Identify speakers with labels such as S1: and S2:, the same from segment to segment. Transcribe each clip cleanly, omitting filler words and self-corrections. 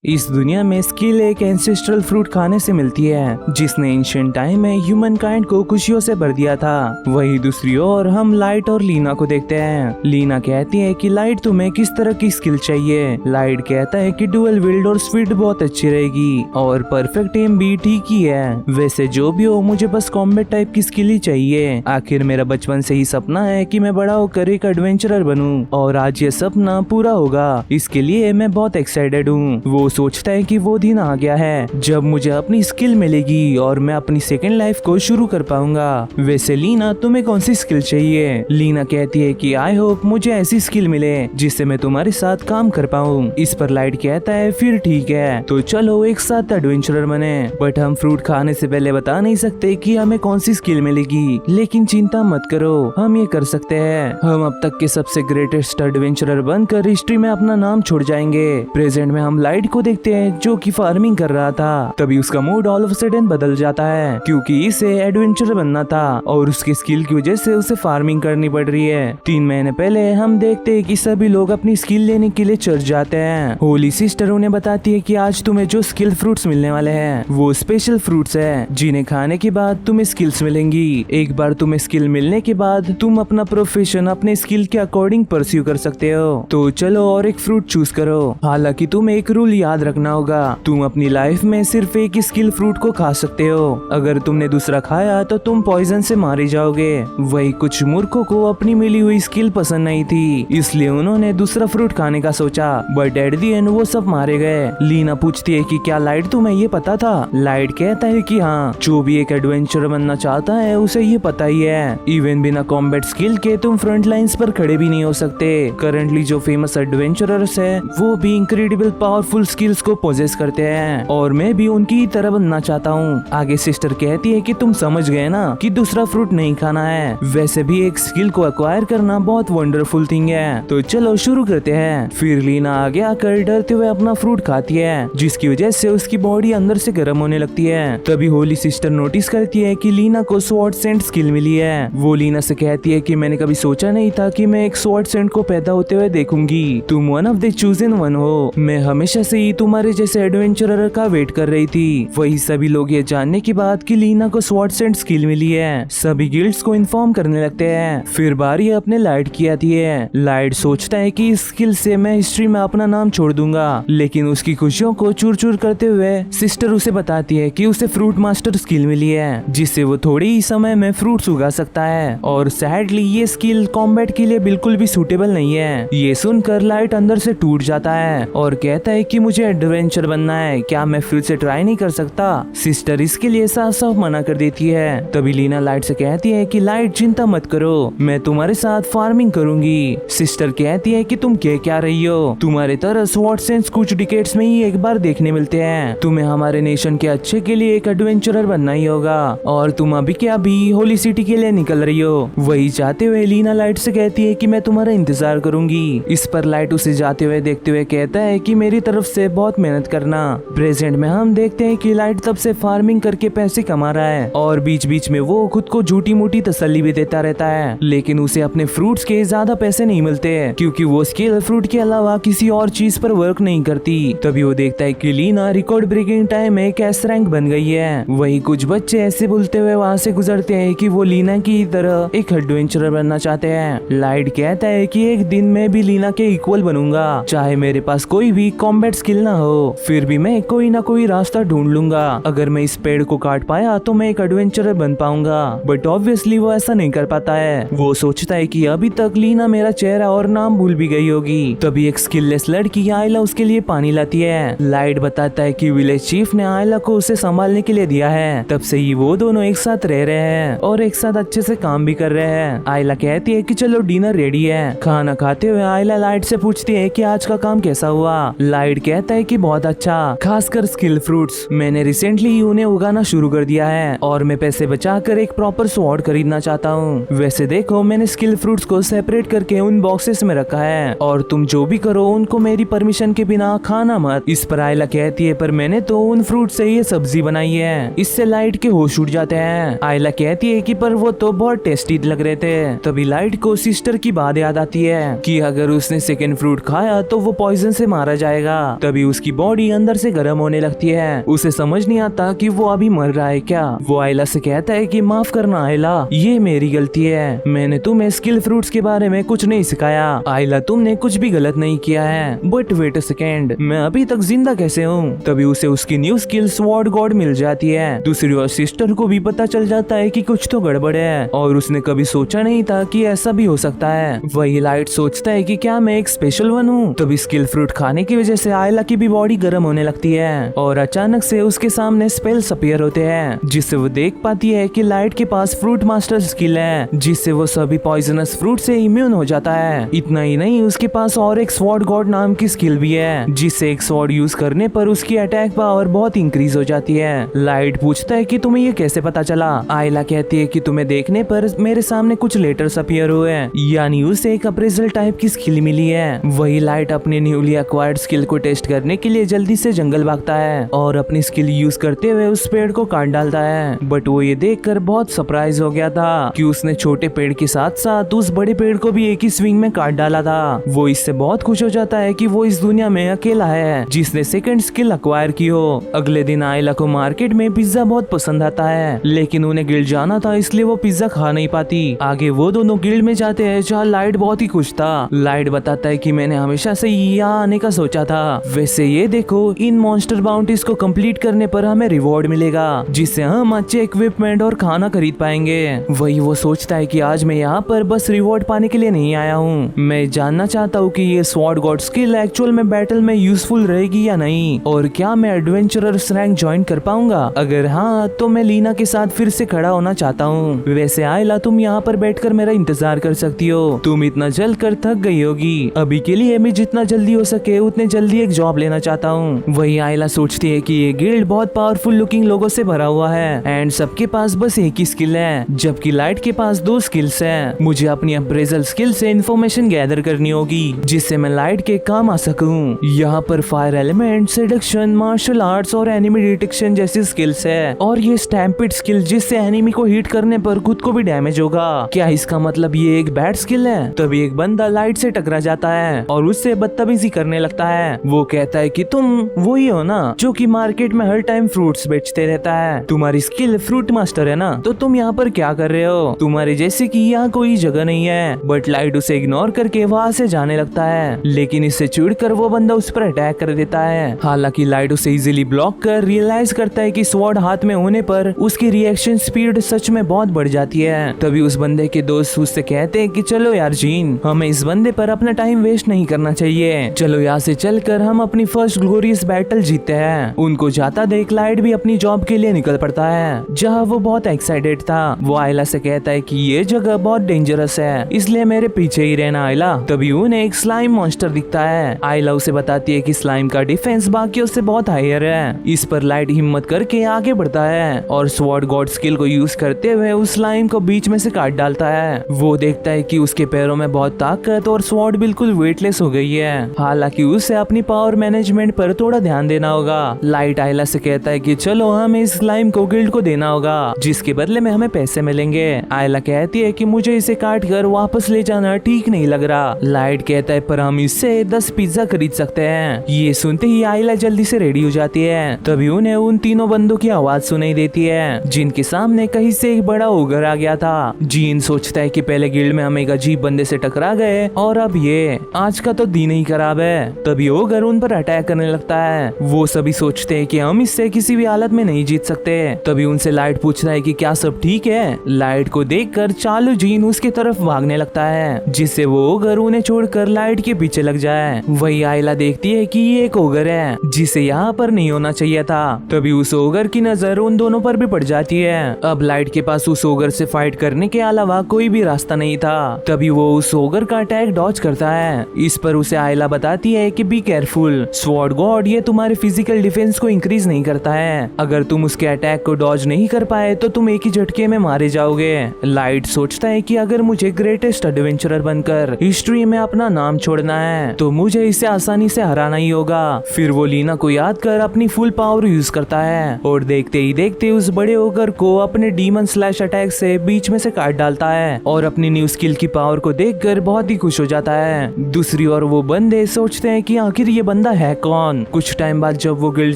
S1: इस दुनिया में स्किल एक एंसेस्ट्रल फ्रूट खाने से मिलती है जिसने एंशिएंट टाइम में ह्यूमन काइंड को खुशियों से भर दिया था। वही दूसरी ओर हम लाइट और लीना को देखते हैं। लीना कहती है कि लाइट तुम्हें किस तरह की स्किल चाहिए। लाइट कहता है कि डुअल विल्ड और स्पीड बहुत अच्छी रहेगी और परफेक्ट एम भी ठीक ही है। वैसे जो भी हो मुझे बस कॉम्बैट टाइप की स्किल ही चाहिए। आखिर मेरा बचपन से ही सपना है कि मैं बड़ा होकर एक एडवेंचरर बनूं और आज ये सपना पूरा होगा। इसके लिए मैं बहुत एक्साइटेड हूँ। वो सोचता है कि वो दिन आ गया है जब मुझे अपनी स्किल मिलेगी और मैं अपनी सेकेंड लाइफ को शुरू कर पाऊंगा। वैसे लीना तुम्हें कौन सी स्किल चाहिए? लीना कहती है कि आई होप मुझे ऐसी स्किल मिले जिससे मैं तुम्हारे साथ काम कर पाऊँ। इस पर लाइट कहता है फिर ठीक है तो चलो एक साथ एडवेंचरर बने। बट हम फ्रूट खाने से पहले बता नहीं सकते कि हमें कौन सी स्किल मिलेगी। लेकिन चिंता मत करो, हम ये कर सकते हैं। हम अब तक के सबसे ग्रेटेस्ट एडवेंचरर बनकर हिस्ट्री में अपना नाम छोड़ जाएंगे। प्रेजेंट में हम लाइट को देखते हैं जो कि फार्मिंग कर रहा था। तभी उसका मूड ऑल ऑफ सडन बदल जाता है क्योंकि इसे एडवेंचरर बनना था और उसकी स्किल की वजह से उसे फार्मिंग करनी पड़ रही है। 3 महीने पहले हम देखते हैं कि सभी लोग अपनी स्किल लेने के लिए चर्च जाते हैं। होली सिस्टर उन्हें बताती है कि आज तुम्हें जो स्किल फ्रूट्स मिलने वाले हैं वो स्पेशल फ्रूट्स है जिन्हें खाने के बाद तुम्हें स्किल्स मिलेंगी। एक बार तुम्हें स्किल मिलने के बाद तुम अपना प्रोफेशन अपने स्किल के अकॉर्डिंग परस्यू कर सकते हो। तो चलो और एक फ्रूट चूज करो। हालांकि तुम्हें एक रूल याद रखना होगा, तुम अपनी लाइफ में सिर्फ एक स्किल फ्रूट को खा सकते हो। अगर तुमने दूसरा खाया तो तुम पॉइजन से मारे जाओगे। वही कुछ मूर्खों को अपनी मिली हुई स्किल पसंद नहीं थी इसलिए उन्होंने दूसरा फ्रूट खाने का सोचा बट एट द एंड वो सब मारे गए। लीना पूछती है कि क्या लाइट तुम्हें ये पता था? लाइट कहता है कि हाँ, जो भी एक एडवेंचर बनना चाहता है उसे ये पता ही है। इवन बिना कॉम्बैट स्किल के तुम फ्रंट लाइंस पर खड़े भी नहीं हो सकते। करंटली जो फेमस एडवेंचरर्स है वो भी इनक्रेडिबल पावरफुल स्किल्स को पोजेस करते हैं और मैं भी उनकी तरह बनना चाहता हूँ। आगे सिस्टर कहती है कि तुम समझ गए ना कि दूसरा फ्रूट नहीं खाना है। वैसे भी एक स्किल को एक्वायर करना बहुत वंडरफुल थिंग है तो चलो शुरू करते हैं। फिर लीना आगे आकर डरते हुए अपना फ्रूट खाती है जिसकी वजह से उसकी बॉडी अंदर से गर्म होने लगती है। तभी होली सिस्टर नोटिस करती है कि लीना को स्वॉर्ड सेंट स्किल मिली है। वो लीना से कहती है कि मैंने कभी सोचा नहीं था कि मैं एक स्वॉर्ड सेंट को पैदा होते हुए देखूंगी। तुम one of the chosen one हो। मैं हमेशा से ही तुम्हारे जैसे एडवेंचरर का वेट कर रही थी। वही सभी लोग ये जानने के बाद कि लीना को स्वॉर्ड सेंट स्किल मिली है सभी गिल्ड्स को इन्फॉर्म करने लगते हैं। फिर बारी अपने लाइट की आती है। लाइट सोचता है कि इस स्किल से मैं हिस्ट्री में अपना नाम छोड़ दूंगा लेकिन उसकी खुशियों को चूर चूर करते हुए सिस्टर उसे बताती है कि उसे फ्रूट मास्टर स्किल मिली है जिससे वो थोड़े ही समय में फ्रूट्स उगा सकता है और सैडली ये स्किल कॉम्बैट के लिए बिल्कुल भी सूटेबल नहीं है। ये सुनकर लाइट अंदर से टूट जाता है और कहता है कि मुझे एडवेंचर बनना है, क्या मैं फिर से ट्राई नहीं कर सकता? सिस्टर इसके लिए साफ साफ मना कर देती है। तभी लीना लाइट से कहती है कि लाइट चिंता मत करो, मैं तुम्हारे साथ फार्मिंग करूंगी। सिस्टर कहती है कि तुम कह क्या रही हो? तुम्हारे तरह स्वॉर्ड सेंट्स कुछ डिकेड्स में ही एक बार देखने मिलते हैं। तुम्हें हमारे नेशन के अच्छे के लिए एक एडवेंचरर बनना ही होगा और तुम अभी के अभी होली सिटी के लिए निकल रही हो। वही चाहते हुए लीना लाइट से कहती है कि मैं तुम्हारा इंतजार करूंगी। इस पर लाइट उसे जाते हुए देखते हुए कहता है कि मेरी तरफ से बहुत मेहनत करना। प्रेजेंट में हम देखते हैं कि लाइट तब से फार्मिंग करके पैसे कमा रहा है और बीच बीच में वो खुद को झूठी मूठी तसल्ली भी देता रहता है लेकिन उसे अपने फ्रूट्स के ज्यादा पैसे नहीं मिलते क्योंकि वो स्किल फ्रूट के अलावा किसी और चीज पर वर्क नहीं करती। तभी वो देखता है कि लीना रिकॉर्ड ब्रेकिंग टाइम में एस रैंक बन गई है। वही कुछ बच्चे ऐसे बोलते हुए वहाँ से गुजरते हैं कि वो लीना की तरह एक एडवेंचरर बनना चाहते हैं। लाइट कहता है कि एक दिन मैं भी लीना के इक्वल बनूंगा, चाहे मेरे पास कोई भी कॉम्बैट स्किल ना हो, फिर भी मैं कोई ना कोई रास्ता ढूंढ लूंगा। अगर मैं इस पेड़ को काट पाया तो मैं एक एडवेंचरर बन पाऊंगा। बट ऑब्वियसली वो ऐसा नहीं कर पाता है। वो सोचता है कि अभी तक लीना मेरा चेहरा और नाम भूल भी गई होगी। तभी एक स्किललेस लड़की आयला उसके लिए पानी लाती है। लाइट बताता है कि विलेज चीफ ने आयला को उसे संभालने के लिए दिया है। तब से ही वो दोनों एक साथ रह रहे हैं और एक साथ अच्छे से काम भी कर रहे हैं। आयला कहती है कि चलो डिनर रेडी है। खाना खाते हुए आयला लाइट से पूछती है कि आज का काम कैसा हुआ। लाइट कहता है कि बहुत अच्छा, खासकर स्किल फ्रूट्स। मैंने रिसेंटली ही उन्हें उगाना शुरू कर दिया है और मैं पैसे बचाकर एक प्रॉपर स्वॉर्ड खरीदना चाहता हूँ। वैसे देखो मैंने स्किल फ्रूट्स को सेपरेट करके उन बॉक्सेस में रखा है और तुम जो भी करो उनको मेरी परमिशन के बिना खाना मत। इस पर आयला कहती है पर मैंने तो उन फ्रूट से ये सब्जी बनाई है। इससे लाइट के होश उड़ जाते हैं। आयला कहती है कि पर वो तो बहुत टेस्टी लग रहे थे। तभी लाइट को सिस्टर की बात याद आती है कि अगर उसने सेकंड फ्रूट खाया तो वो पॉइजन से मारा जाएगा। तभी उसकी बॉडी अंदर से गर्म होने लगती है। उसे समझ नहीं आता कि वो अभी मर रहा है क्या। वो आयला से कहता है कि माफ करना आयला, ये मेरी गलती है, मैंने तुम्हें स्किल फ्रूट्स के बारे में कुछ नहीं सिखाया। आयला तुमने कुछ भी गलत नहीं किया है। बट वेट अ सेकेंड, मैं अभी तक जिंदा कैसे हूँ? तभी उसे उसकी न्यू स्किल स्वॉर्ड गॉड मिल जाती है। दूसरी ओर सिस्टर को भी पता चल जाता है कि कुछ तो गड़बड़ है और उसने कभी सोचा नहीं था कि ऐसा भी हो सकता है। वही लाइट सोचता है कि क्या मैं एक स्पेशल वन हूँ? तभी स्किल फ्रूट खाने की वजह से आयला की भी बॉडी गर्म होने लगती है और अचानक से उसके सामने स्पेल्स अपीयर होते हैं, जिससे वो देख पाती है कि लाइट के पास फ्रूट मास्टर स्किल है, जिससे वो सभी पॉइजनस फ्रूट से इम्यून हो जाता है। इतना ही नहीं, उसके पास और एक स्वॉर्ड गॉड नाम की स्किल भी है, जिससे एक स्वॉर्ड यूज करने पर उसकी अटैक पावर बहुत इंक्रीज हो जाती है। लाइट पूछता है कि तुम्हें ये कैसे पता चला? आयला कहती है कि तुम्हें देखने पर मेरे सामने कुछ लेटर्स अपीयर हुए, यानी उसे एक अप्रेजल टाइप की स्किल मिली है। वही लाइट अपने न्यूली एक्वायर्ड स्किल को टेस्ट करने के लिए जल्दी से जंगल भागता है और अपनी स्किल यूज करते हुए उस पेड़ को काट डालता है। बट वो ये देखकर बहुत सरप्राइज हो गया था कि उसने छोटे पेड़ के साथ साथ उस बड़े पेड़ को भी एक ही स्विंग में काट डाला था। वो इससे बहुत खुश हो जाता है कि वो इस दुनिया में अकेला है जिसने सेकंड स्किल अक्वायर की हो। अगले दिन आयला को मार्केट में पिज्जा बहुत पसंद आता है, लेकिन उन्हें गिल्ड जाना था इसलिए वो पिज्जा खा नहीं पाती। आगे वो दोनों गिल्ड में जाते हैं जहाँ लाइट बहुत ही खुश था। लाइट बताता है कि मैंने हमेशा से यहाँ आने का सोचा था। वैसे ये देखो, इन मॉन्स्टर बाउंटीज को कंप्लीट करने पर हमें रिवॉर्ड मिलेगा, जिससे हम अच्छे इक्विपमेंट और खाना खरीद पाएंगे। वही वो सोचता है कि आज मैं यहाँ पर बस रिवॉर्ड पाने के लिए नहीं आया हूँ, मैं जानना चाहता हूँ कि ये स्वॉर्ड गॉड स्किल एक्चुअल में बैटल में यूजफुल रहेगी या नहीं, और क्या मैं एडवेंचरर्स रैंक ज्वाइन कर पाऊंगा। अगर हाँ तो मैं लीना के साथ फिर से खड़ा होना चाहता हूँ। वैसे आयला, तुम यहाँ पर बैठकर मेरा इंतजार कर सकती हो, तुम इतना जल कर थक गई होगी। अभी के लिए मैं जितना जल्दी हो सके उतने जल्दी एक जॉब लेना चाहता हूँ। वही आयला सोचती है कि ये गिल्ड बहुत पावरफुल लुकिंग लोगों से भरा हुआ है एंड सबके पास बस एक ही स्किल है, जबकि लाइट के पास 2 स्किल्स हैं। मुझे अपनी अप्रेजल स्किल से इन्फॉर्मेशन गैदर करनी होगी जिससे मैं लाइट के काम आ सकूं। यहाँ पर fire element, seduction, martial arts और एनिमी डिटेक्शन जैसी स्किल्स है, और ये स्टैम्पिड स्किल जिससे एनिमी को हिट करने पर खुद को भी डैमेज होगा। क्या इसका मतलब ये एक बैड स्किल है? तभी एक बंदा लाइट से टकरा जाता है और उससे बदतमीजी करने लगता है। वो कहता है कि तुम वही हो ना जो कि मार्केट में हर टाइम फ्रूट्स बेचते रहता है, तुम्हारी स्किल फ्रूट मास्टर है ना, तो तुम यहाँ पर क्या कर रहे हो? तुम्हारे जैसे कि यहाँ कोई जगह नहीं है। बट लाइट उसे इग्नोर करके वहाँ से जाने लगता है, लेकिन इससे चिढ़कर वो बंदा उस पर अटैक कर देता है। हालांकि लाइट उसे इजीली ब्लॉक कर रियलाइज करता है कि स्वॉर्ड हाथ में होने पर उसकी रिएक्शन स्पीड सच में बहुत बढ़ जाती है। तभी उस बंदे के दोस्त उससे कहते हैं कि चलो यार जीन, हमें इस बंदे पर अपना टाइम वेस्ट नहीं करना चाहिए, चलो यहाँ से चलकर हम अपनी फर्स्ट ग्लोरियस बैटल जीतते हैं। उनको जाता देख लाइट भी अपनी जॉब के लिए निकल पड़ता है, जहाँ वो बहुत एक्साइटेड था। वो आयला से कहता है कि ये जगह बहुत डेंजरस है, इसलिए मेरे पीछे ही रहना आयला। तभी उन्हें एक स्लाइम मॉन्स्टर दिखता है। आयला उसे बताती है कि स्लाइम का डिफेंस बाकियों से बहुत हायर है। इस पर लाइट हिम्मत करके आगे बढ़ता है और स्वॉर्ड गॉड स्किल को यूज करते हुए उस स्लाइम को बीच में से काट डालता है। वो देखता है कि उसके पैरों में बहुत ताकत और स्वॉर्ड बिल्कुल वेटलेस हो गई है। हालांकि उसे अपनी पावर मैनेजमेंट पर थोड़ा ध्यान देना होगा। लाइट आयला से कहता है कि चलो हमें इस स्लाइम को गिल्ड को देना होगा, जिसके बदले में हमें पैसे मिलेंगे। आयला कहती है कि मुझे इसे काट कर वापस ले जाना ठीक नहीं लग रहा। लाइट कहता है पर हम इससे 10 पिज्जा खरीद सकते हैं। ये सुनते ही आयला जल्दी से रेडी हो जाती है। तभी उन्हें उन तीनों बंदों की आवाज सुनाई देती है, जिनके सामने कहीं से एक बड़ा ओगर आ गया था। जीन सोचता है कि पहले गिल्ड में हम एक अजीब बंदे से टकरा गए और अब ये, आज का तो दिन ही खराब है। तभी ओगर उन पर अटैक करने लगता है। वो सभी सोचते हैं कि हम इससे किसी भी हालत में नहीं जीत सकते। तभी उनसे लाइट पूछता है कि क्या सब ठीक है। लाइट को देखकर चालू जीन उसके तरफ भागने लगता है, जिससे वो ओगर उन्हें छोड़कर लाइट के पीछे लग जाए। वही आयला देखती है कि ये एक ओगर है जिसे यहाँ पर नहीं होना चाहिए था। तभी उस ओगर की नजर उन दोनों पर भी पड़ जाती है। अब लाइट के पास उस ओगर से फाइट करने के अलावा कोई भी रास्ता नहीं था। तभी वो उस ओगर का अटैक डॉज करता है। इस पर उसे आयला बताती है कि बी केयरफुल, स्वॉर्ड गॉड ये तुम्हारे फिजिकल डिफेंस को इंक्रीज नहीं करता है। अगर तुम उसके अटैक को डॉज नहीं कर पाए तो तुम एक ही झटके में मारे जाओगे। लाइट सोचता है कि अगर मुझे ग्रेटेस्ट एडवेंचरर बनकर हिस्ट्री में अपना नाम छोड़ना है तो मुझे इसे आसानी से हराना ही होगा। फिर वो लीना को याद कर अपनी फुल पावर यूज करता है और देखते ही देखते उस बड़े ओगर को अपने डीमन स्लैश अटैक से बीच में से काट डालता है और अपनी न्यू स्किल की पावर को देखकर बहुत ही खुश हो जाता है। दूसरी ओर वो बंदे सोचते हैं कि आखिर ये बंदा बंदा है कौन। कुछ टाइम बाद जब वो गिल्ड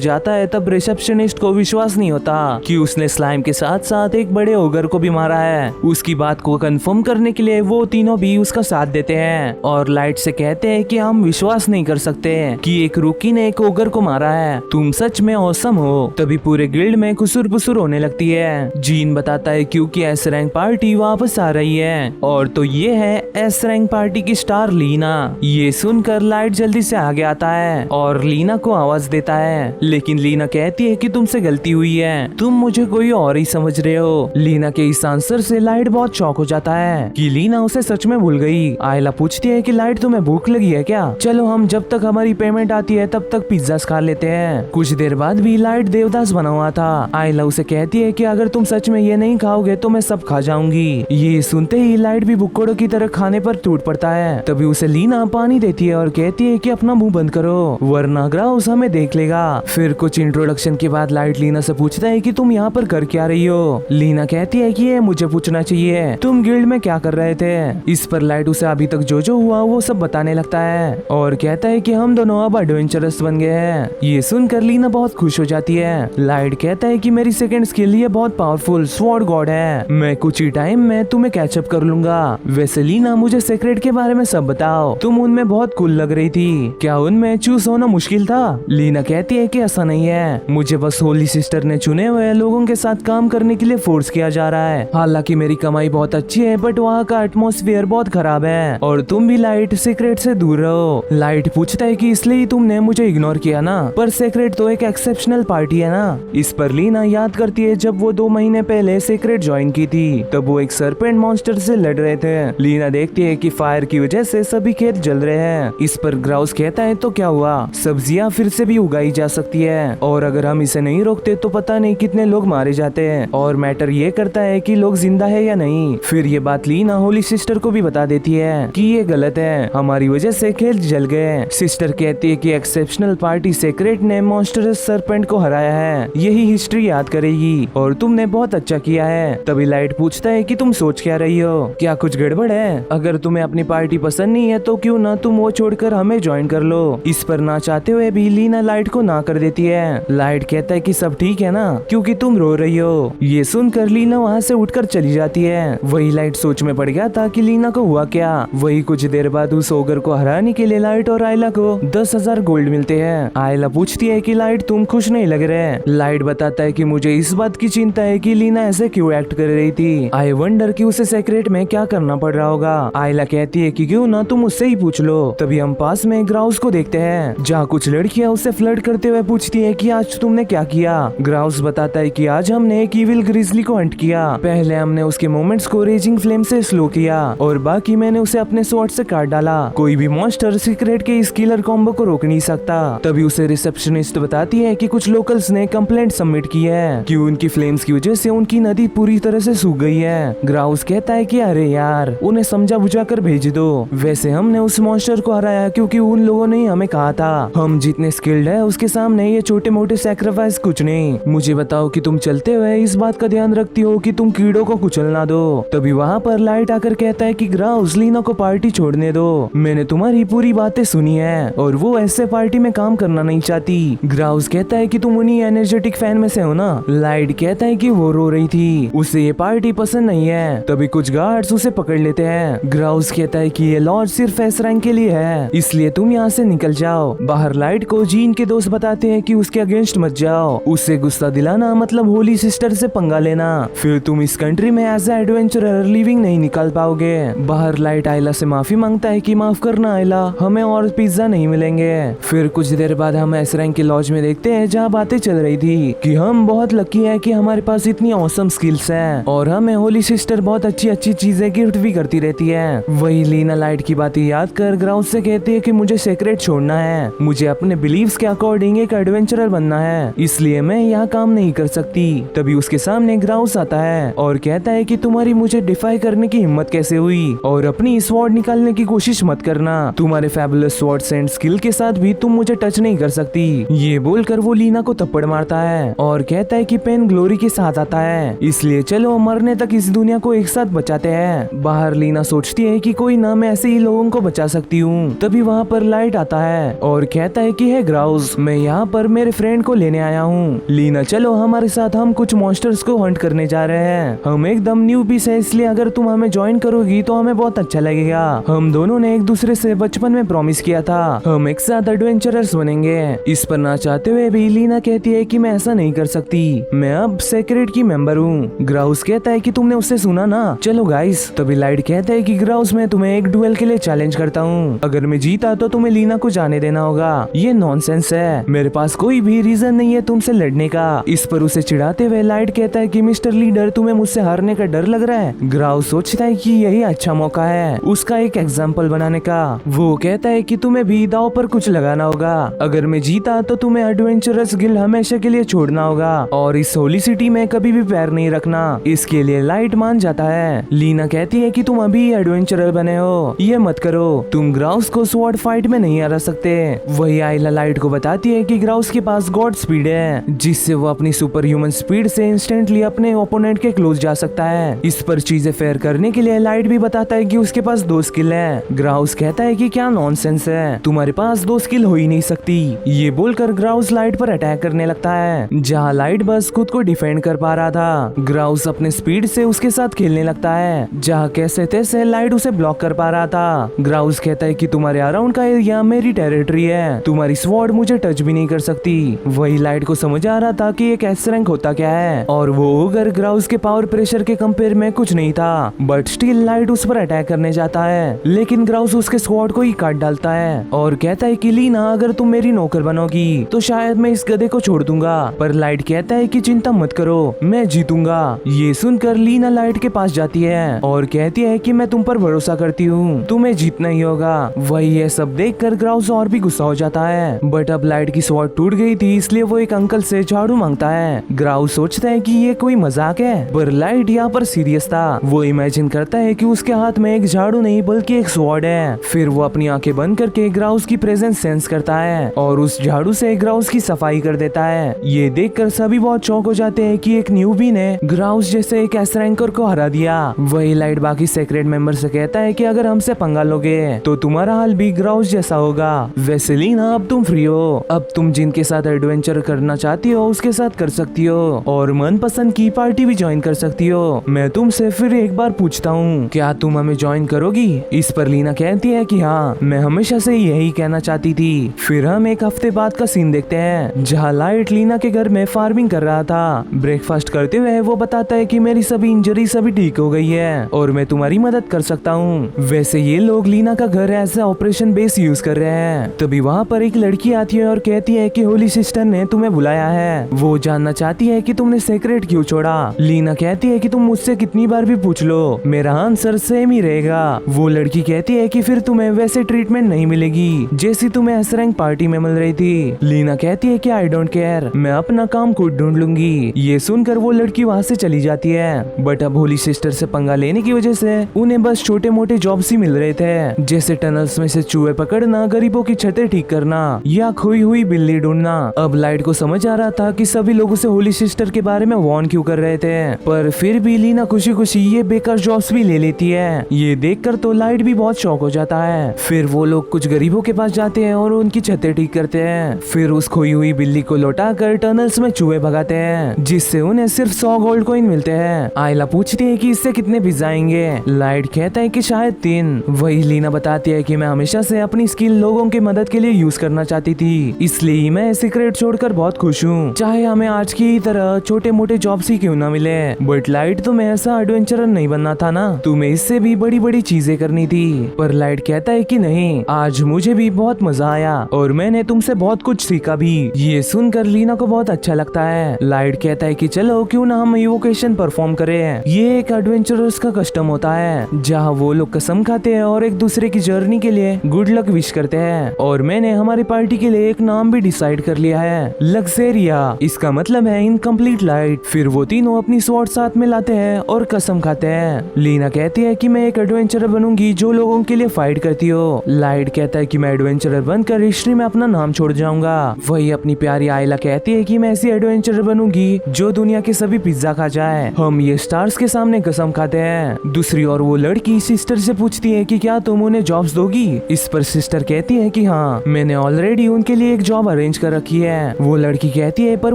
S1: जाता है तब रिसेप्शनिस्ट को विश्वास नहीं होता कि उसने स्लाइम के साथ साथ एक बड़े ओगर को भी मारा है। उसकी बात को कंफर्म करने के लिए वो तीनों भी उसका साथ देते हैं और लाइट से कहते हैं कि हम विश्वास नहीं कर सकते कि एक रूकी ने एक ओगर को मारा है, तुम सच में औसम हो। तभी पूरे गिल्ड में खुसुर पुसुर होने लगती है। जीन बताता है क्योंकि एस रैंक पार्टी वापस आ रही है और तो ये है एस रैंक पार्टी की स्टार लीना। ये सुनकर लाइट जल्दी से आगे आता है और लीना को आवाज देता है, लेकिन लीना कहती है कि तुमसे गलती हुई है, तुम मुझे कोई और ही समझ रहे हो। लीना के इस आंसर से लाइट बहुत शॉक हो जाता है कि लीना उसे सच में भूल गई। आयला पूछती है कि लाइट तुम्हें भूख लगी है क्या, चलो हम जब तक हमारी पेमेंट आती है तब तक पिज्जा खा लेते हैं। कुछ देर बाद भी लाइट देवदास बना हुआ था। आयला उसे कहती है कि अगर तुम सच में ये नहीं खाओगे तो मैं सब खा जाऊंगी। ये सुनते ही लाइट भी बुक्कड़ों की तरह खाने पर टूट पड़ता है। तभी उसे लीना पानी देती है और कहती है कि अपना मुंह बंद करो वरना ग्राउस हमें देख लेगा। फिर कुछ इंट्रोडक्शन के बाद लाइट लीना से पूछता है कि तुम यहाँ पर कर क्या रही हो। लीना कहती है कि ये मुझे पूछना चाहिए, तुम गिल्ड में क्या कर रहे थे। इस पर लाइट उसे अभी तक जो हुआ वो सब बताने लगता है और कहता है कि हम दोनों अब एडवेंचरस बन गए हैं। ये सुनकर लीना बहुत खुश हो जाती है। लाइट कहता है कि मेरी सेकंड स्किल ये बहुत पावरफुल स्वॉर्ड गॉड है, मैं कुछ ही टाइम में तुम्हें कैचअप कर लूंगा। वैसे लीना मुझे सीक्रेट के बारे में सब बताओ, तुम उनमें बहुत कूल लग रही थी, क्या उनमें चूज होना मुश्किल था। लीना कहती है कि ऐसा नहीं है, मुझे बस होली सिस्टर ने चुने हुए लोगों के साथ काम करने के लिए फोर्स किया जा रहा है। हालांकि मेरी कमाई बहुत अच्छी है बट वहाँ का एटमॉस्फेयर बहुत खराब है और तुम भी लाइट सीक्रेट से दूर रहो। लाइट पूछता है कि इसलिए तुमने मुझे इग्नोर किया ना, पर सीक्रेट तो एक एक्सेप्शनल पार्टी है ना। इस पर लीना याद करती है जब वो 2 महीने पहले सीक्रेट ज्वाइन की थी, तब वो एक सरपेंट मॉन्स्टर से लड़ रहे थे। लीना देखती है कि फायर की वजह से सभी खेत जल रहे हैं। इस पर ग्राउस कहता है तो क्या हुआ, सब्जियां फिर से भी उगाई जा सकती है और अगर हम इसे नहीं रोकते तो पता नहीं कितने लोग मारे जाते हैं और मैटर ये करता है कि लोग जिंदा है या नहीं। फिर ये बात लीना होली सिस्टर को भी बता देती है कि ये गलत है, हमारी वजह से खेत जल गए। सिस्टर कहती है कि एक्सेप्शनल पार्टी सीक्रेट ने मॉन्स्टरस सरपेंट को हराया है, यही हिस्ट्री याद करेगी और तुमने बहुत अच्छा किया है। तभी लाइट पूछता है कि तुम सोच क्या रही हो, क्या कुछ गड़बड़ है, अगर तुम्हें अपनी पार्टी पसंद नहीं है तो क्यों ना तुम वो छोड़कर हमें ज्वाइन कर लो। इस पर ना चाहते हुए भी लीना लाइट को ना कर देती है। लाइट कहता है कि सब ठीक है ना, क्योंकि तुम रो रही हो। ये सुनकर लीना वहाँ से उठकर चली जाती है। वही लाइट सोच में पड़ गया था कि लीना को हुआ क्या। वही कुछ देर बाद उस ओगर को हराने के लिए लाइट और आयला को 10,000 गोल्ड मिलते हैं। आयला पूछती है कि लाइट तुम खुश नहीं लग रहे। लाइट बताता है कि मुझे इस बात की चिंता है कि लीना ऐसे क्यों एक्ट कर रही थी, आई वंडर कि उसे सीक्रेट में क्या करना पड़ रहा होगा। आयला कहती है कि क्यों ना तुम उससे ही पूछ लो। तभी हम पास में ग्राउस को देखते हैं जहाँ कुछ लड़कियां उससे फ्लर्ट करते हुए पूछती है कि आज तुमने क्या किया। ग्राउस बताता है कि आज हमने एक इविल ग्रिजली को हंट किया, पहले हमने उसके मोमेंट्स को रेजिंग फ्लेम से स्लो किया और बाकी मैंने उसे अपने स्वॉर्ड से काट डाला। कोई भी मॉन्स्टर सीक्रेट के इस किलर कॉम्बो को रोक नहीं सकता। तभी उसे रिसेप्शनिस्ट बताती है कि कुछ लोकल्स ने कंप्लेंट सबमिट की है कि उनकी फ्लेम्स की वजह से उनकी नदी पूरी तरह से सूख गई है। ग्राउस कहता है कि अरे यार उन्हें समझा बुझा कर भेज दो। वैसे हमने उस मॉन्स्टर को हराया क्योंकि उन लोगों ने हमें कहा था हम जितने स्किल्ड है उसके सामने ये छोटे मोटे सैक्रिफाइस कुछ नहीं। मुझे बताओ कि तुम चलते हुए इस बात का ध्यान रखती हो कि तुम कीड़ों को कुचल ना दो। तभी वहाँ पर लाइट आकर कहता है कि ग्राउस लीना को पार्टी छोड़ने दो, मैंने तुम्हारी पूरी बातें सुनी है और वो ऐसे पार्टी में काम करना नहीं चाहती। ग्राउस कहता है कि तुम उन्हीं एनर्जेटिक फैन में से हो ना। लाइट कहता है कि वो रो रही थी, उसे ये पार्टी पसंद नहीं है। तभी कुछ गार्ड्स उसे पकड़ लेते हैं। ग्राउस कहता है कि ये लॉज सिर्फ एस रैंक के लिए है, इसलिए तुम यहाँ से निकल जाओ। बाहर लाइट को जीन के दोस्त बताते हैं कि उसके अगेंस्ट मत जाओ, उससे गुस्सा दिलाना मतलब होली सिस्टर से पंगा लेना, फिर तुम इस कंट्री में एज ए एडवेंचरर लिविंग नहीं निकाल पाओगे। बाहर लाइट आयला से माफी मांगता है कि माफ करना आयला, हमें और पिज्जा नहीं मिलेंगे। फिर कुछ देर बाद हम एस रैंक के लॉज में देखते हैं जहाँ बातें चल रही थी कि हम बहुत लकी है कि हमारे पास इतनी ऑसम स्किल्स हैं और हमें होली सिस्टर बहुत अच्छी अच्छी चीजें गिफ्ट भी करती रहती है। वही लीना लाइट की बातें याद कर ग्राउस से कहती है कि मुझे सीक्रेट छोड़ना है, मुझे अपने बिलीव्स के अकॉर्डिंग एक एडवेंचरर बनना है, इसलिए मैं यहाँ काम नहीं कर सकती। तभी उसके सामने ग्राउस आता है और कहता है कि तुम्हारी मुझे डिफाई करने की हिम्मत कैसे हुई और अपनी स्वॉर्ड निकालने की कोशिश मत करना, तुम्हारे फैबुलस स्वॉर्ड्स एंड स्किल के साथ भी तुम मुझे टच नहीं कर सकती। ये बोलकर वो लीना को थप्पड़ मारता है और कहता है कि पेन ग्लोरी के साथ आता है, इसलिए चलो मरने तक इस दुनिया को एक साथ बचाते हैं। बाहर लीना सोचती है कि कोई ना मैं ऐसे ही लोगों को बचा सकती हूँ। तभी वहाँ पर लाइट आता है और कहता है कि है ग्राउस, मैं यहाँ पर मेरे फ्रेंड को लेने आया हूँ। लीना चलो हमारे साथ, हम कुछ मॉन्स्टर्स को हंट करने जा रहे हैं। हम एकदम न्यू पीस है, इसलिए अगर तुम हमें ज्वाइन करोगी तो हमें बहुत अच्छा लगेगा। हम दोनों ने एक दूसरे से बचपन में प्रॉमिस किया था हम एक साथ एडवेंचरर्स बनेंगे। इस पर ना चाहते हुए भी लीना कहती है कि मैं ऐसा नहीं कर सकती, मैं अब सेक्रेट की मेंबर हूँ। ग्राउस कहता है कि तुमने उससे सुना ना, चलो गाइस। तभी लाइट कहता है कि ग्राउस मैं तुम्हें एक डुएल के लिए चैलेंज करता हूँ, अगर मैं जीता तो तुम्हें लीना को जाने देना होगा। ये नॉनसेंस है, मेरे पास कोई भी रीजन नहीं है तुमसे लड़ने का। इस पर उसे चिढ़ाते हुए लाइट कहता है कि मिस्टर लीडर तुम्हें मुझसे हारने का डर लग रहा है। ग्राउस सोचता है कि यही अच्छा मौका है उसका एक एग्जाम्पल बनाने का। वो कहता है कि तुम्हें भी दाव पर कुछ लगाना होगा, अगर मैं जीता तो तुम्हें एडवेंचरस गिल्ड हमेशा के लिए छोड़ना होगा और इस होली सिटी में कभी भी पैर नहीं रखना। इसके लिए लाइट मान जाता है। लीना कहती है कि तुम अभी एडवेंचरर बने हो, ये मत करो, तुम ग्राउस को स्वॉर्ड फाइट में नहीं हरा सकते। वही आइला लाइट को बताती है कि ग्राउस के पास गॉड स्पीड है, जिससे वो अपनी सुपर ह्यूमन स्पीड से इंस्टेंटली अपने ओपोनेंट के क्लोज जा सकता है। इस पर चीजें फेयर करने के लिए लाइट भी बताता है कि उसके पास 2 स्किल है। ग्राउस कहता है कि क्या नॉनसेंस है, तुम्हारे पास 2 स्किल हो ही नहीं सकती। ये बोलकर ग्राउस लाइट पर अटैक करने लगता है, जहाँ लाइट बस खुद को डिफेंड कर पा रहा था। ग्राउस अपने स्पीड से उसके साथ खेलने लगता है, जहाँ कैसे तैसे लाइट उसे ब्लॉक कर पा रहा था। ग्राउस कहता है कि तुम्हारे अराउंड का एरिया मेरी टेरिटरी है, तुम्हारी स्वॉर्ड मुझे टच भी नहीं कर सकती। वही लाइट को समझ आ रहा था कि एक एस रैंक होता क्या है, और वो ओगर ग्राउस के पावर प्रेशर के कंपेयर में कुछ नहीं था। बट स्टिल लाइट उस पर अटैक करने जाता है, लेकिन ग्राउस उसके स्वॉर्ड को ही काट डालता है और कहता है कि लीना अगर तुम मेरी नौकर बनोगी तो शायद मैं इस गधे को छोड़ दूंगा। पर लाइट कहता है कि चिंता मत करो, मैं जीतूंगा। ये सुनकर लीना लाइट के पास जाती है और कहती है कि मैं तुम पर भरोसा करती हूँ, तुम्हें जीतना ही होगा। वही ये सब देखकर ग्राउस और भी गुस्सा हो जाता है, बट अब लाइट की स्वॉर्ड टूट गई थी, इसलिए वो एक अंकल से झाड़ू मांगता है। ग्राउस सोचता है कि ये कोई मजाक है, पर लाइट यहाँ पर सीरियस था। वो इमेजिन करता है कि उसके हाथ में एक झाड़ू नहीं बल्कि एक स्वॉर्ड है। फिर वो अपनी आंखें बंद करके ग्राउस की प्रेजेंस सेंस करता है और उस झाड़ू से ग्राउस की सफाई कर देता है। ये देखकर सभी बहुत शॉक हो जाते हैं कि एक न्यूबी ने ग्राउस जैसे एक एस रैंकर को हरा दिया। वही लाइट बाकी सेक्रेट मेंबर से कहता है कि अगर हमसे पंगा लोगे तो तुम्हारा हाल भी ग्राउस जैसा होगा। वैसे लीना अब तुम फ्री हो, अब तुम जिनके साथ एडवेंचर करना चाहती हो उसके साथ कर सकती हो और मनपसंद की पार्टी भी ज्वाइन कर सकती हो। मैं तुमसे फिर एक बार पूछता हूँ, क्या तुम हमें ज्वाइन करोगी? इस पर लीना कहती है कि हाँ, मैं हमेशा से यही कहना चाहती थी। फिर हम एक हफ्ते बाद का सीन देखते हैं, जहाँ लाइट लीना के घर में फार्मिंग कर रहा था। ब्रेकफास्ट करते हुए वो बताता है कि मेरी सभी इंजरी सभी ठीक हो गई है और मैं तुम्हारी मदद कर सकता हूँ। वैसे ये लोग लीना का घर ऐसा ऑपरेशन बेस यूज कर रहे हैं। तभी वहाँ पर एक लड़की आती है और कहती है कि होली सिस्टर ने तुम्हें बुलाया है, वो जानना चाहती है कि तुमने सेक्रेट क्यों छोड़ा। लीना कहती है कि तुम मुझसे कितनी बार भी पूछ लो, मेरा आंसर सेम ही रहेगा। वो लड़की कहती है कि फिर तुम्हें वैसे ट्रीटमेंट नहीं मिलेगी जैसी तुम्हें एस रैंक पार्टी में मिल रही थी। लीना कहती है कि आई डोंट केयर, मैं अपना काम खुद ढूंढ लूंगी। ये सुनकर वो लड़की वहाँ से चली जाती है। बट अब होली सिस्टर से पंगा लेने की वजह से उन्हें बस छोटे मोटे जॉब्स ही मिल रहे थे, जैसे टनल्स में से चूहे पकड़ना, गरीबों की छतें ठीक करना या खोई हुई बिल्ली ढूंढना। अब लाइट को समझ आ रहा था कि सभी लोग उसे होली सिस्टर के बारे में वार्न क्यों कर रहे थे, पर फिर भी लीना खुशी खुशी ये बेकार जॉब्स भी ले लेती है। ये देखकर तो लाइट भी बहुत शौक हो जाता है। फिर वो लोग कुछ गरीबों के पास जाते हैं और उनकी छतें ठीक करते हैं। फिर उस खोई हुई बिल्ली को लौटाकर टनल्स में चूहे भगाते हैं, जिससे उन्हें सिर्फ 100 गोल्ड कॉइन मिलते हैं। आयला पूछती है कि इससे कितने पिज्जा आएंगे। लाइट कहता है कि शायद 3। वही लीना बताती है कि मैं हमेशा से अपनी स्किल लोगों की मदद के लिए यूज करना चाहती थी, इसलिए मैं सीक्रेट छोड़कर बहुत खुश हूँ, चाहे हमें आज की तरह छोटे मोटे जॉब्स ही क्यों ना मिले। बट लाइट तुम्हें ऐसा एडवेंचरर नहीं बनना था ना, तुम्हें इससे भी बड़ी बड़ी चीजें करनी थी। पर लाइट कहता है कि नहीं, आज मुझे भी बहुत मजा आया और मैंने तुमसे बहुत कुछ सीखा भी। ये सुनकर लीना को बहुत अच्छा लगता है। लाइट कहता है कि चलो क्यों ना हम इवोकेशन परफॉर्म करें। ये एक एडवेंचरर्स का कस्टम होता है, जहाँ वो लोग कसम खाते हैं और एक दूसरे की जर्नी के लिए गुड लक विश करते हैं। और मैंने हमारी पार्टी के लिए एक नाम भी डिसाइड कर लिया है, लग्जेरिया। इसका मतलब है इनकम्प्लीट लाइट। फिर वो तीनों अपनी स्वॉर्ड साथ में लाते हैं और कसम खाते हैं। लीना कहती है कि मैं एक एडवेंचरर बनूंगी जो लोगों के लिए फाइट करती हो। लाइट कहता है कि मैं एडवेंचरर बनकर हिस्ट्री में अपना नाम छोड़ जाऊंगा। वही अपनी प्यारी आयला कहती है कि मैं ऐसी एडवेंचरर बनूंगी जो दुनिया के सभी पिज्जा खा जाए। हम ये स्टार्स के सामने कसम खाते हैं। दूसरी ओर वो लड़की सिस्टर से पूछती है कि क्या तुम उन्हें जॉब्स दोगी। इस पर सिस्टर कहती है कि हाँ मैंने ऑलरेडी उनके लिए एक जॉब अरेंज कर रखी है। वो लड़की कहती है पर